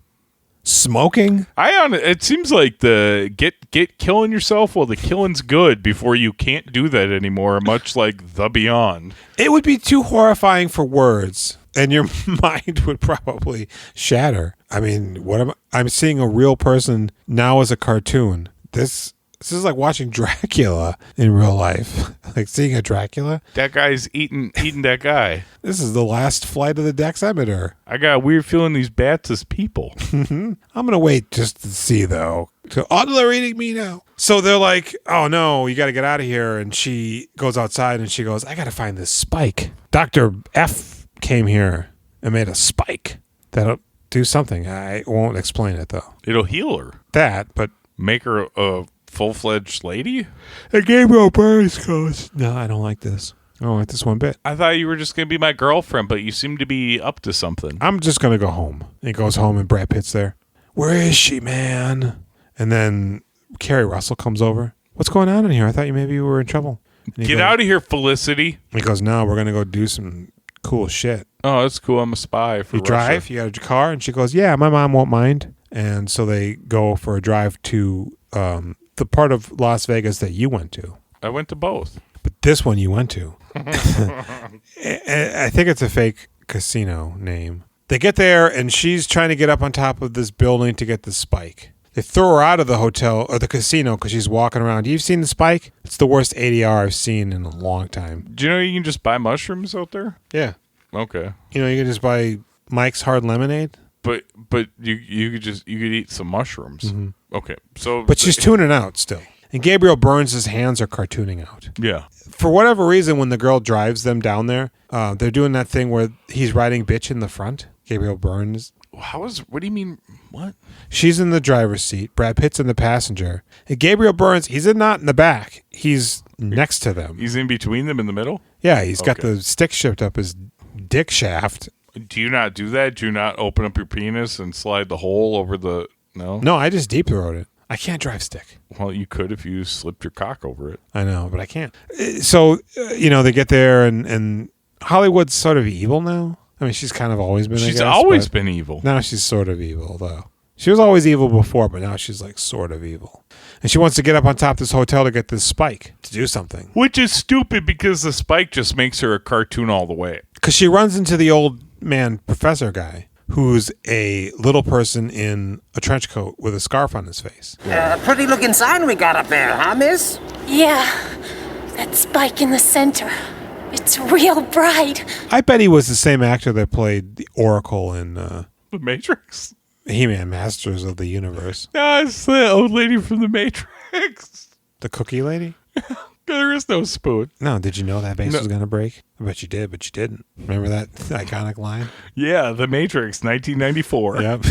Speaker 2: smoking.
Speaker 1: It seems like the get killing yourself while the killing's good before you can't do that anymore, much like The Beyond.
Speaker 2: It would be too horrifying for words, and your mind would probably shatter. I mean, I'm seeing a real person now as a cartoon. This is like watching Dracula in real life. Like seeing a Dracula.
Speaker 1: That guy's eating that guy.
Speaker 2: This is the last flight of the Dexemeter.
Speaker 1: I got a weird feeling these bats is people.
Speaker 2: I'm going to wait just to see, though. They're eating me now. So they're like, oh, no, you got to get out of here. And she goes outside and she goes, I got to find this spike. Dr. F came here and made a spike that'll do something. I won't explain it, though.
Speaker 1: It'll heal her.
Speaker 2: That, but...
Speaker 1: Make her a full-fledged lady?
Speaker 2: And Gabriel Byrne goes, no, I don't like this. I don't like this one bit.
Speaker 1: I thought you were just going to be my girlfriend, but you seem to be up to something.
Speaker 2: I'm just going to go home. And he goes home and Brad Pitt's there. Where is she, man? And then Carrie Russell comes over. What's going on in here? I thought maybe you were in trouble.
Speaker 1: Get out of here, Felicity.
Speaker 2: He goes, no, we're going to go do some cool shit.
Speaker 1: Oh, that's cool. I'm a spy for
Speaker 2: You
Speaker 1: Russia.
Speaker 2: drive? You got a car? And she goes, yeah, my mom won't mind. And so they go for a drive to the part of Las Vegas that you went to.
Speaker 1: I went to both.
Speaker 2: But this one you went to. I think it's a fake casino name. They get there, and she's trying to get up on top of this building to get the spike. They throw her out of the hotel or the casino because she's walking around. You've seen the spike? It's the worst ADR I've seen in a long time.
Speaker 1: Do you know you can just buy mushrooms out there?
Speaker 2: Yeah.
Speaker 1: Okay.
Speaker 2: You know, you can just buy Mike's Hard Lemonade.
Speaker 1: But you could eat some mushrooms. Mm-hmm. Okay. So
Speaker 2: but she's tuning out still. And Gabriel Byrne's hands are cartooning out.
Speaker 1: Yeah.
Speaker 2: For whatever reason, when the girl drives them down there, they're doing that thing where he's riding bitch in the front. Gabriel Byrne's.
Speaker 1: What do you mean? What?
Speaker 2: She's in the driver's seat. Brad Pitt's in the passenger. And Gabriel Byrne's, he's not in the back. He's next to them.
Speaker 1: He's in between them in the middle?
Speaker 2: Yeah, he's got the stick shift up his dick shaft.
Speaker 1: Do you not do that? Do you not open up your penis and slide the hole over the... No?
Speaker 2: No, I just deep throat it. I can't drive stick.
Speaker 1: Well, you could if you slipped your cock over it.
Speaker 2: I know, but I can't. So, they get there and Hollywood's sort of evil now. I mean, she's kind of always been,
Speaker 1: She's
Speaker 2: I guess,
Speaker 1: always been evil.
Speaker 2: Now she's sort of evil, though. She was always evil before, but now she's like sort of evil. And she wants to get up on top of this hotel to get this spike to do something.
Speaker 1: Which is stupid because the spike just makes her a cartoon all the way.
Speaker 2: Because she runs into the old man professor guy, who's a little person in a trench coat with a scarf on his face.
Speaker 5: Pretty looking sign we got up there, huh, miss?
Speaker 8: Yeah, that spike in the center. It's real bright.
Speaker 2: I bet he was the same actor that played the Oracle in
Speaker 1: The Matrix?
Speaker 2: He-Man Masters of the Universe.
Speaker 1: No, it's the old lady from The Matrix.
Speaker 2: The cookie lady?
Speaker 1: There is no spoon.
Speaker 2: No, did you know that vase was going to break? I bet you did, but you didn't. Remember that iconic line?
Speaker 1: Yeah, The Matrix, 1994.
Speaker 2: Yep.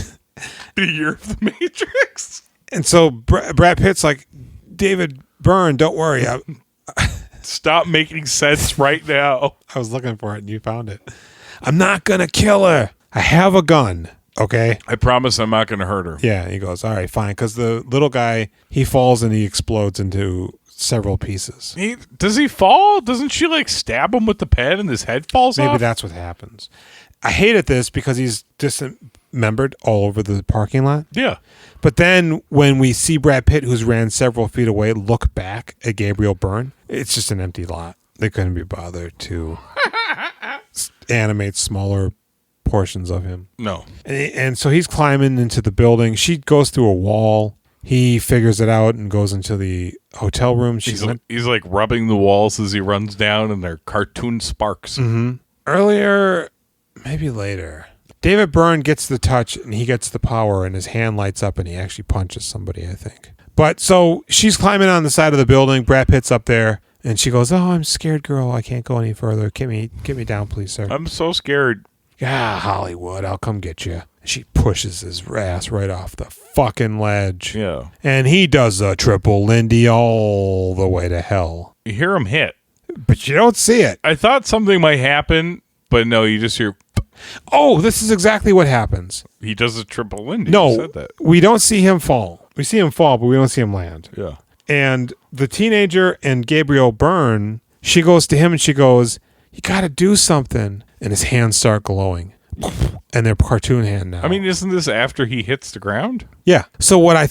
Speaker 1: The year of The Matrix.
Speaker 2: And so Brad Pitt's like, David Byrne, don't worry.
Speaker 1: Stop making sense right now.
Speaker 2: I was looking for it and you found it. I'm not going to kill her. I have a gun. Okay.
Speaker 1: I promise I'm not going to hurt her.
Speaker 2: Yeah. He goes, all right, fine. Because the little guy, he falls and he explodes into several pieces.
Speaker 1: Does he fall? Doesn't she like stab him with the pen and his head falls off?
Speaker 2: Maybe that's what happens. I hated this because he's dismembered all over the parking lot.
Speaker 1: Yeah.
Speaker 2: But then when we see Brad Pitt, who's ran several feet away, look back at Gabriel Byrne, it's just an empty lot. They couldn't be bothered to animate smaller portions of him.
Speaker 1: No.
Speaker 2: And so he's climbing into the building. She goes through a wall. He figures it out and goes into the hotel room.
Speaker 1: He's like rubbing the walls as he runs down, and they're cartoon sparks.
Speaker 2: Mm-hmm. Earlier, maybe later, David Byrne gets the touch and he gets the power and his hand lights up and he actually punches somebody, I think. But so she's climbing on the side of the building. Brad Pitt's up there and she goes, "Oh, I'm scared, girl. I can't go any further. Get me down, please, sir."
Speaker 1: I'm so scared.
Speaker 2: "Yeah, Hollywood, I'll come get you." She pushes his ass right off the fucking ledge.
Speaker 1: Yeah.
Speaker 2: And he does a triple Lindy all the way to hell.
Speaker 1: You hear him hit.
Speaker 2: But you don't see it.
Speaker 1: I thought something might happen, but no, you just hear...
Speaker 2: Oh, this is exactly what happens.
Speaker 1: He does a triple Lindy.
Speaker 2: No,
Speaker 1: You said that.
Speaker 2: we don't see him fall. We see him fall, but we don't see him land.
Speaker 1: Yeah.
Speaker 2: And the teenager and Gabriel Byrne, she goes to him and she goes, "You got to do something." And his hands start glowing. And they're cartoon hand now.
Speaker 1: I mean, isn't this after he hits the ground?
Speaker 2: Yeah. So what I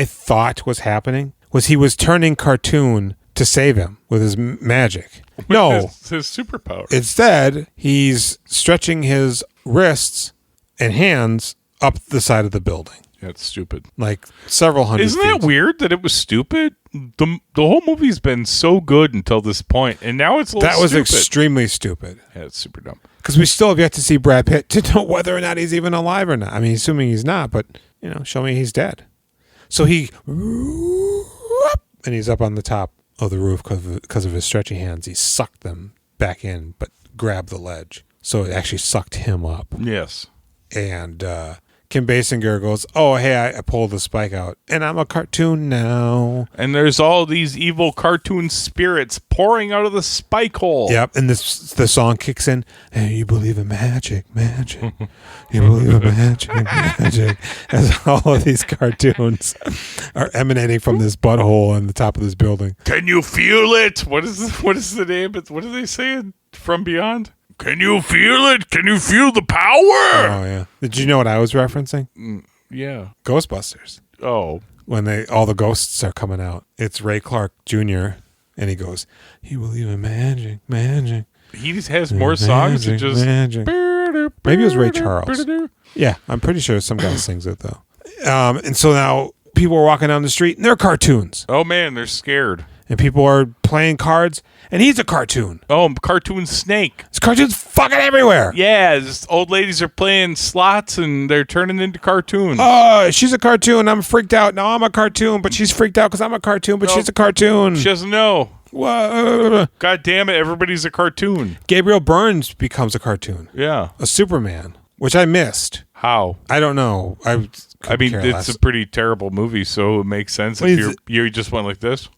Speaker 2: thought was happening was he was turning cartoon to save him with his magic. No.
Speaker 1: His superpower.
Speaker 2: Instead, he's stretching his wrists and hands up the side of the building.
Speaker 1: Yeah, it's stupid.
Speaker 2: Like several hundred
Speaker 1: Isn't
Speaker 2: feet.
Speaker 1: that weird that it was stupid? The whole movie's been so good until this point, and now it's a little
Speaker 2: That was
Speaker 1: stupid.
Speaker 2: extremely stupid.
Speaker 1: Yeah, it's super dumb.
Speaker 2: Because we still have yet to see Brad Pitt to know whether or not he's even alive or not. I mean, assuming he's not, but, show me he's dead. So and he's up on the top of the roof because of his stretchy hands. He sucked them back in, but grabbed the ledge. So it actually sucked him up.
Speaker 1: Yes.
Speaker 2: And Kim Basinger goes, "Oh, hey, I pulled the spike out, and I'm a cartoon now."
Speaker 1: And there's all these evil cartoon spirits pouring out of the spike hole.
Speaker 2: Yep, and the song kicks in. "Hey, you believe in magic, magic. You believe in magic, magic." As all of these cartoons are emanating from this butthole on the top of this building.
Speaker 1: Can you feel it? What is the name? What are they saying? From Beyond? Can you feel it? Can you feel the power?
Speaker 2: Oh, yeah. Did you know what I was referencing?
Speaker 1: Yeah.
Speaker 2: Ghostbusters.
Speaker 1: Oh.
Speaker 2: When all the ghosts are coming out. It's Ray Clark Jr., and he goes, "You believe in magic, magic."
Speaker 1: He just has more songs that just...
Speaker 2: Magic. Maybe it was Ray Charles. Yeah, I'm pretty sure some guy sings it, though. And so now people are walking down the street, and they're cartoons.
Speaker 1: Oh, man, they're scared.
Speaker 2: And people are playing cards, and he's a cartoon.
Speaker 1: Oh, cartoon snake.
Speaker 2: There's cartoons fucking everywhere.
Speaker 1: Yeah, old ladies are playing slots, and they're turning into cartoons.
Speaker 2: Oh, she's a cartoon. I'm freaked out. No, I'm a cartoon, but she's freaked out because I'm a cartoon, but she's a cartoon.
Speaker 1: She doesn't know.
Speaker 2: Whoa.
Speaker 1: God damn it, everybody's a cartoon.
Speaker 2: Gabriel Byrne becomes a cartoon.
Speaker 1: Yeah.
Speaker 2: A Superman, which I missed.
Speaker 1: How?
Speaker 2: I don't know. I mean,
Speaker 1: it's a pretty terrible movie, so it makes sense if you just went like this.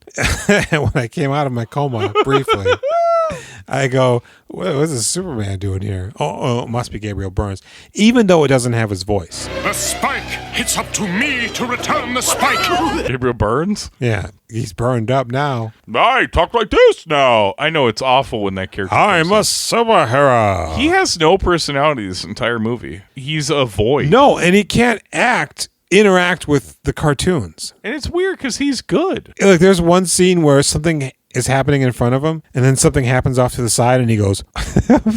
Speaker 2: When I came out of my coma briefly. I go, what's this Superman doing here? Oh, it must be Gabriel Byrne, even though it doesn't have his voice.
Speaker 9: The spike! It's up to me to return the spike!
Speaker 1: Gabriel Byrne?
Speaker 2: Yeah, he's burned up now.
Speaker 1: I talk like this now. I know it's awful when that character
Speaker 2: I'm a superhero.
Speaker 1: He has no personality this entire movie. He's a void.
Speaker 2: No, and he can't interact with the cartoons.
Speaker 1: And it's weird because he's good.
Speaker 2: Like, there's one scene where something is happening in front of him, and then something happens off to the side, and he goes,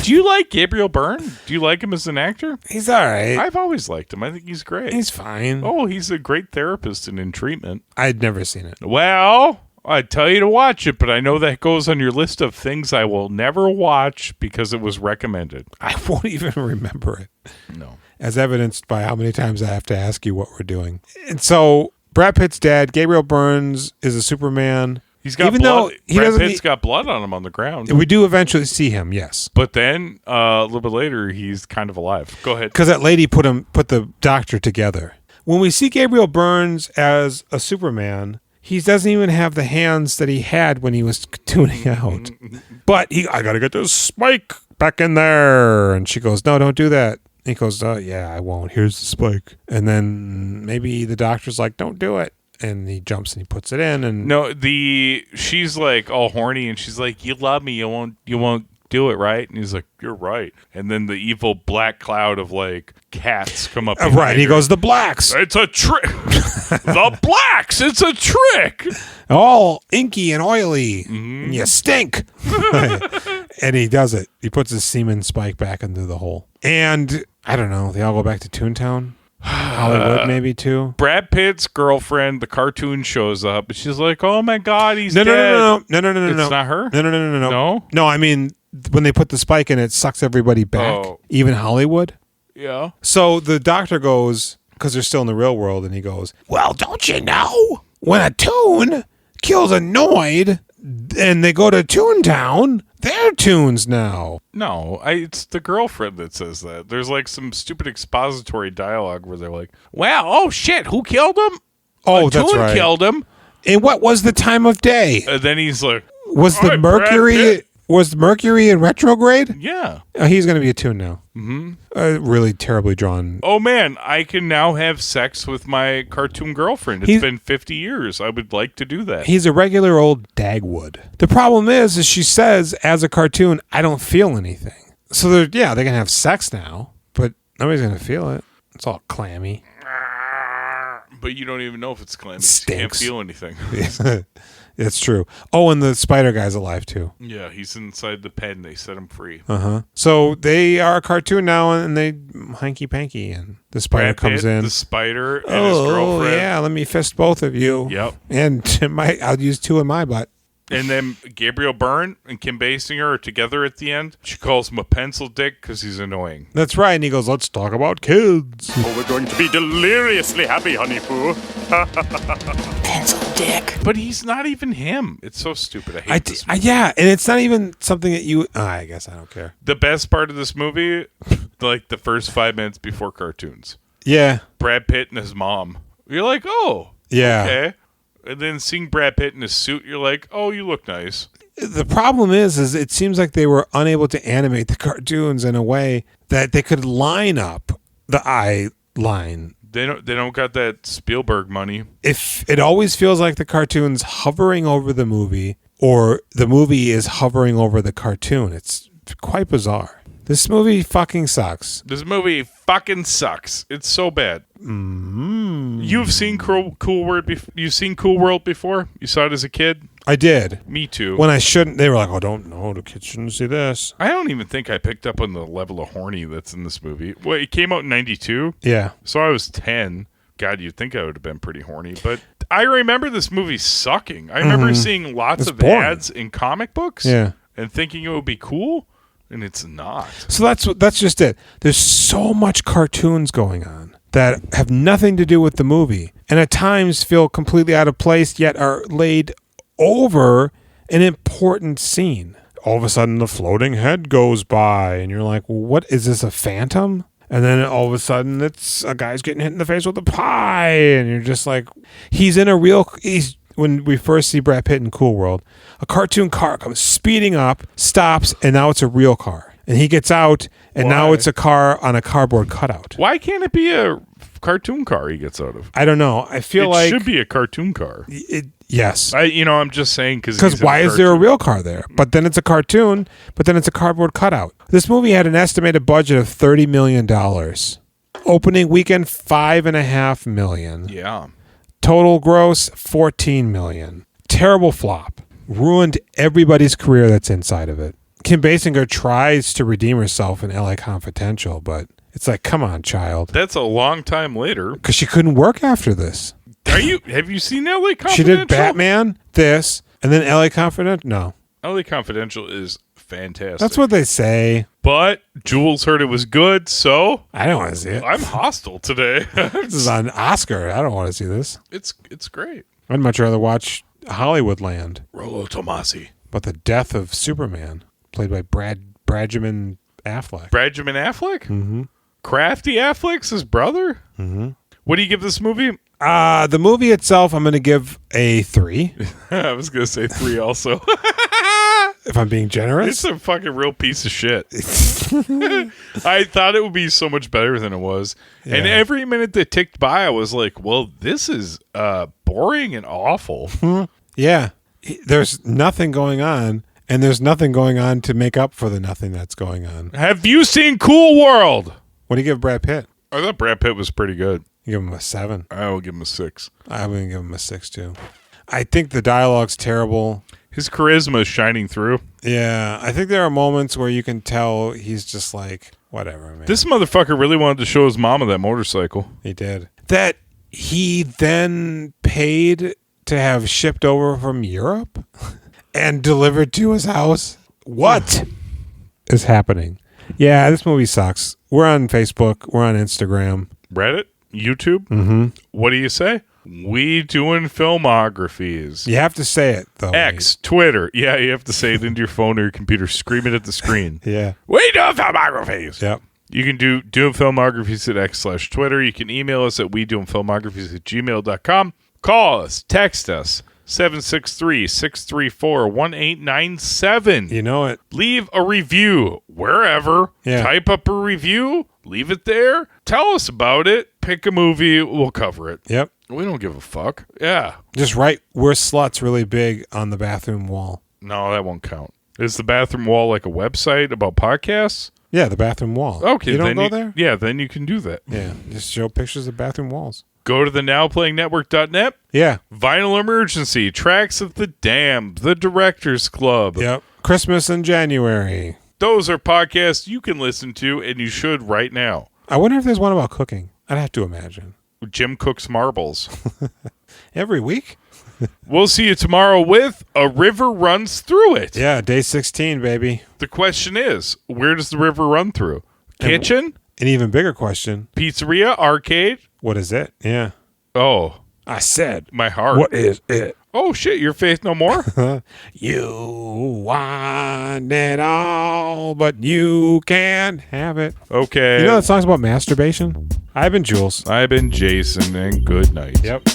Speaker 1: Do you like Gabriel Byrne? Do you like him as an actor?
Speaker 2: he's all right.
Speaker 1: I've always liked him. I think he's great.
Speaker 2: He's fine.
Speaker 1: Oh, he's a great therapist and in treatment.
Speaker 2: I'd never seen it.
Speaker 1: Well, I'd tell you to watch it, but I know that goes on your list of things I will never watch because it was recommended.
Speaker 2: I won't even remember it.
Speaker 1: No.
Speaker 2: As evidenced by how many times I have to ask you what we're doing. And so, Brad Pitt's dad, Gabriel Byrne, is a Superman.
Speaker 1: He's got
Speaker 2: Even
Speaker 1: blood.
Speaker 2: though
Speaker 1: Brad Pitt's got blood on him on the ground.
Speaker 2: We do eventually see him, yes.
Speaker 1: But then, a little bit later, he's kind of alive. Go ahead.
Speaker 2: Because that lady put the doctor together. When we see Gabriel Byrne as a Superman, he doesn't even have the hands that he had when he was tuning out. But I got to get this spike back in there. And she goes, no, don't do that. And he goes, oh, yeah, I won't. Here's the spike. And then maybe the doctor's like, don't do it. And he jumps and he puts it in. And
Speaker 1: no, she's like all horny and she's like, you love me. You won't do it, right? And he's like, you're right. And then the evil black cloud of like cats come up.
Speaker 2: Right. He goes, the blacks.
Speaker 1: It's a trick. The blacks. It's a trick.
Speaker 2: All inky and oily. And you stink. And he does it. He puts his semen spike back into the hole. And I don't know. They all go back to Toontown. Hollywood, maybe too.
Speaker 1: Brad Pitt's girlfriend, the cartoon, shows up, and she's like, "Oh my God, he's
Speaker 2: dead." No.
Speaker 1: It's not her.
Speaker 2: No. No, I mean, when they put the spike in, it sucks everybody back, even Hollywood.
Speaker 1: Yeah.
Speaker 2: So the doctor goes, because they're still in the real world, and he goes, "Well, don't you know when a toon kills a Noid, and they go to Toontown, they're toons now."
Speaker 1: No, it's the girlfriend that says that. There's like some stupid expository dialogue where they're like, "Well, oh shit, who killed him?
Speaker 2: Oh, that's right.
Speaker 1: Killed him."
Speaker 2: And what was the time of day?
Speaker 1: And then he's like,
Speaker 2: "Was the Mercury? Was Mercury in retrograde?"
Speaker 1: Yeah.
Speaker 2: He's going to be a toon now. Really terribly drawn.
Speaker 1: Oh man, I can now have sex with my cartoon girlfriend. It's been 50 years. I would like to do that.
Speaker 2: He's a regular old Dagwood. The problem is she says, as a cartoon, I don't feel anything. So they can have sex now, but nobody's going to feel it. It's all clammy.
Speaker 1: But you don't even know if it's clammy.
Speaker 2: Stinks.
Speaker 1: You can't feel anything.
Speaker 2: It's true. Oh, and the spider guy's alive too.
Speaker 1: Yeah, he's inside the pen. They set him free.
Speaker 2: So they are a cartoon now, and they hanky panky, and the spider comes in.
Speaker 1: The spider and his girlfriend.
Speaker 2: Yeah, let me fist both of you.
Speaker 1: Yep.
Speaker 2: And I'll use two in my butt.
Speaker 1: And then Gabriel Byrne and Kim Basinger are together at the end. She calls him a pencil dick because he's annoying.
Speaker 2: That's right. And he goes, let's talk about kids.
Speaker 9: Oh, we're going to be deliriously happy, honey poo.
Speaker 6: Pencil dick.
Speaker 1: But he's not even him. It's so stupid. I hate this movie.
Speaker 2: Yeah, and it's not even something that you... I guess I don't care.
Speaker 1: The best part of this movie, like the first 5 minutes before cartoons.
Speaker 2: Yeah.
Speaker 1: Brad Pitt and his mom. You're like, oh,
Speaker 2: yeah.
Speaker 1: Okay. And then seeing Brad Pitt in his suit, you're like, oh, you look nice.
Speaker 2: The problem is it seems like they were unable to animate the cartoons in a way that they could line up the eye line.
Speaker 1: They don't got that Spielberg money.
Speaker 2: If it always feels like the cartoon's hovering over the movie, or the movie is hovering over the cartoon. It's quite bizarre. This movie fucking sucks.
Speaker 1: This movie fucking sucks. It's so bad. You've seen Cool World. You've seen Cool World before. You saw it as a kid.
Speaker 2: I did.
Speaker 1: Me too.
Speaker 2: When I shouldn't. They were like, "Oh, don't know. The kids shouldn't see this."
Speaker 1: I don't even think I picked up on the level of horny that's in this movie. Well, it came out in '92.
Speaker 2: Yeah.
Speaker 1: So I was 10. God, you'd think I would have been pretty horny, but I remember this movie sucking. I remember seeing lots of ads in comic books.
Speaker 2: Yeah.
Speaker 1: And thinking it would be cool. And it's not.
Speaker 2: So that's just it. There's so much cartoons going on that have nothing to do with the movie, and at times feel completely out of place, yet are laid over an important scene. All of a sudden, the floating head goes by, and you're like, well, what is this, a phantom? And then all of a sudden, it's a guy's getting hit in the face with a pie, and you're just like, when we first see Brad Pitt in Cool World, a cartoon car comes speeding up, stops, and now it's a real car. And he gets out, and now it's a car on a cardboard cutout.
Speaker 1: Why can't it be a cartoon car he gets out of?
Speaker 2: I don't know. I feel like
Speaker 1: it should be a cartoon car.
Speaker 2: Yes.
Speaker 1: I'm just saying
Speaker 2: because why is there a real car there? But then it's a cartoon, but then it's a cardboard cutout. This movie had an estimated budget of $30 million. Opening weekend, $5.5 million.
Speaker 1: Yeah.
Speaker 2: Total gross, $14 million. Terrible flop. Ruined everybody's career that's inside of it. Kim Basinger tries to redeem herself in LA Confidential, but it's like, come on, child.
Speaker 1: That's a long time later.
Speaker 2: Because she couldn't work after this.
Speaker 1: Have you seen LA Confidential?
Speaker 2: She did Batman, this, and then LA Confidential? No.
Speaker 1: LA Confidential is fantastic.
Speaker 2: That's what they say.
Speaker 1: But Jules heard it was good, so
Speaker 2: I don't want to see it.
Speaker 1: I'm hostile today.
Speaker 2: This is on Oscar. I don't want to see this.
Speaker 1: It's great.
Speaker 2: I'd much rather watch Hollywoodland.
Speaker 1: Rollo Tomasi.
Speaker 2: About the death of Superman, played by Bradjamin Affleck.
Speaker 1: Bradjamin Affleck?
Speaker 2: Mm-hmm.
Speaker 1: Crafty Affleck's his brother?
Speaker 2: Mm-hmm.
Speaker 1: What do you give this movie?
Speaker 2: The movie itself, I'm going to give a 3.
Speaker 1: I was going to say 3 also.
Speaker 2: If I'm being generous.
Speaker 1: It's a fucking real piece of shit. I thought it would be so much better than it was. Yeah. And every minute that ticked by, I was like, well, this is boring and awful.
Speaker 2: Yeah. There's nothing going on, and there's nothing going on to make up for the nothing that's going on.
Speaker 1: Have you seen Cool World?
Speaker 2: What do you give Brad Pitt?
Speaker 1: I thought Brad Pitt was pretty good.
Speaker 2: You give him a 7.
Speaker 1: I will give him a 6.
Speaker 2: I'm going to give him a 6 too. I think the dialogue's terrible.
Speaker 1: His charisma is shining through.
Speaker 2: Yeah, I think there are moments where you can tell he's just like, whatever, man.
Speaker 1: This motherfucker really wanted to show his mama that motorcycle.
Speaker 2: He did. That he then paid to have shipped over from Europe and delivered to his house. What is happening? Yeah, this movie sucks. We're on Facebook. We're on Instagram.
Speaker 1: Reddit? YouTube?
Speaker 2: Mm-hmm.
Speaker 1: What do you say? We doing filmographies.
Speaker 2: You have to say it, though.
Speaker 1: X, Twitter. Yeah, you have to say it into your phone or your computer. Scream it at the screen.
Speaker 2: Yeah.
Speaker 1: We doing filmographies.
Speaker 2: Yep.
Speaker 1: You can do filmographies at X/Twitter. You can email us at wedoingfilmographies@gmail.com. Call us. Text us. 763-634-1897.
Speaker 2: You know it.
Speaker 1: Leave a review wherever.
Speaker 2: Yeah.
Speaker 1: Type up a review. Leave it there. Tell us about it. Pick a movie. We'll cover it.
Speaker 2: Yep.
Speaker 1: We don't give a fuck. Yeah.
Speaker 2: Just write "we're sluts" really big on the bathroom wall.
Speaker 1: No, that won't count. Is the bathroom wall like a website about podcasts?
Speaker 2: Yeah, the bathroom wall.
Speaker 1: Okay.
Speaker 2: You don't go there?
Speaker 1: Yeah, then you can do that.
Speaker 2: Yeah, just show pictures of bathroom walls.
Speaker 1: Go to the nowplayingnetwork.net.
Speaker 2: Yeah.
Speaker 1: Vinyl Emergency, Tracks of the Damned, The Directors Club.
Speaker 2: Yep. Christmas in January.
Speaker 1: Those are podcasts you can listen to, and you should right now.
Speaker 2: I wonder if there's one about cooking. I'd have to imagine.
Speaker 1: Jim cooks marbles.
Speaker 2: Every week?
Speaker 1: We'll see you tomorrow with A River Runs Through It.
Speaker 2: Yeah, day 16, baby.
Speaker 1: The question is, where does the river run through? Kitchen?
Speaker 2: An even bigger question.
Speaker 1: Pizzeria? Arcade?
Speaker 2: What is it? Yeah.
Speaker 1: Oh.
Speaker 2: I said.
Speaker 1: My heart.
Speaker 2: What is it?
Speaker 1: Oh, shit. Your faith no more?
Speaker 2: You want it all, but you can't have it.
Speaker 1: Okay.
Speaker 2: You know that song's about masturbation? I've been Jules.
Speaker 1: I've been Jason, and good night.
Speaker 2: Yep.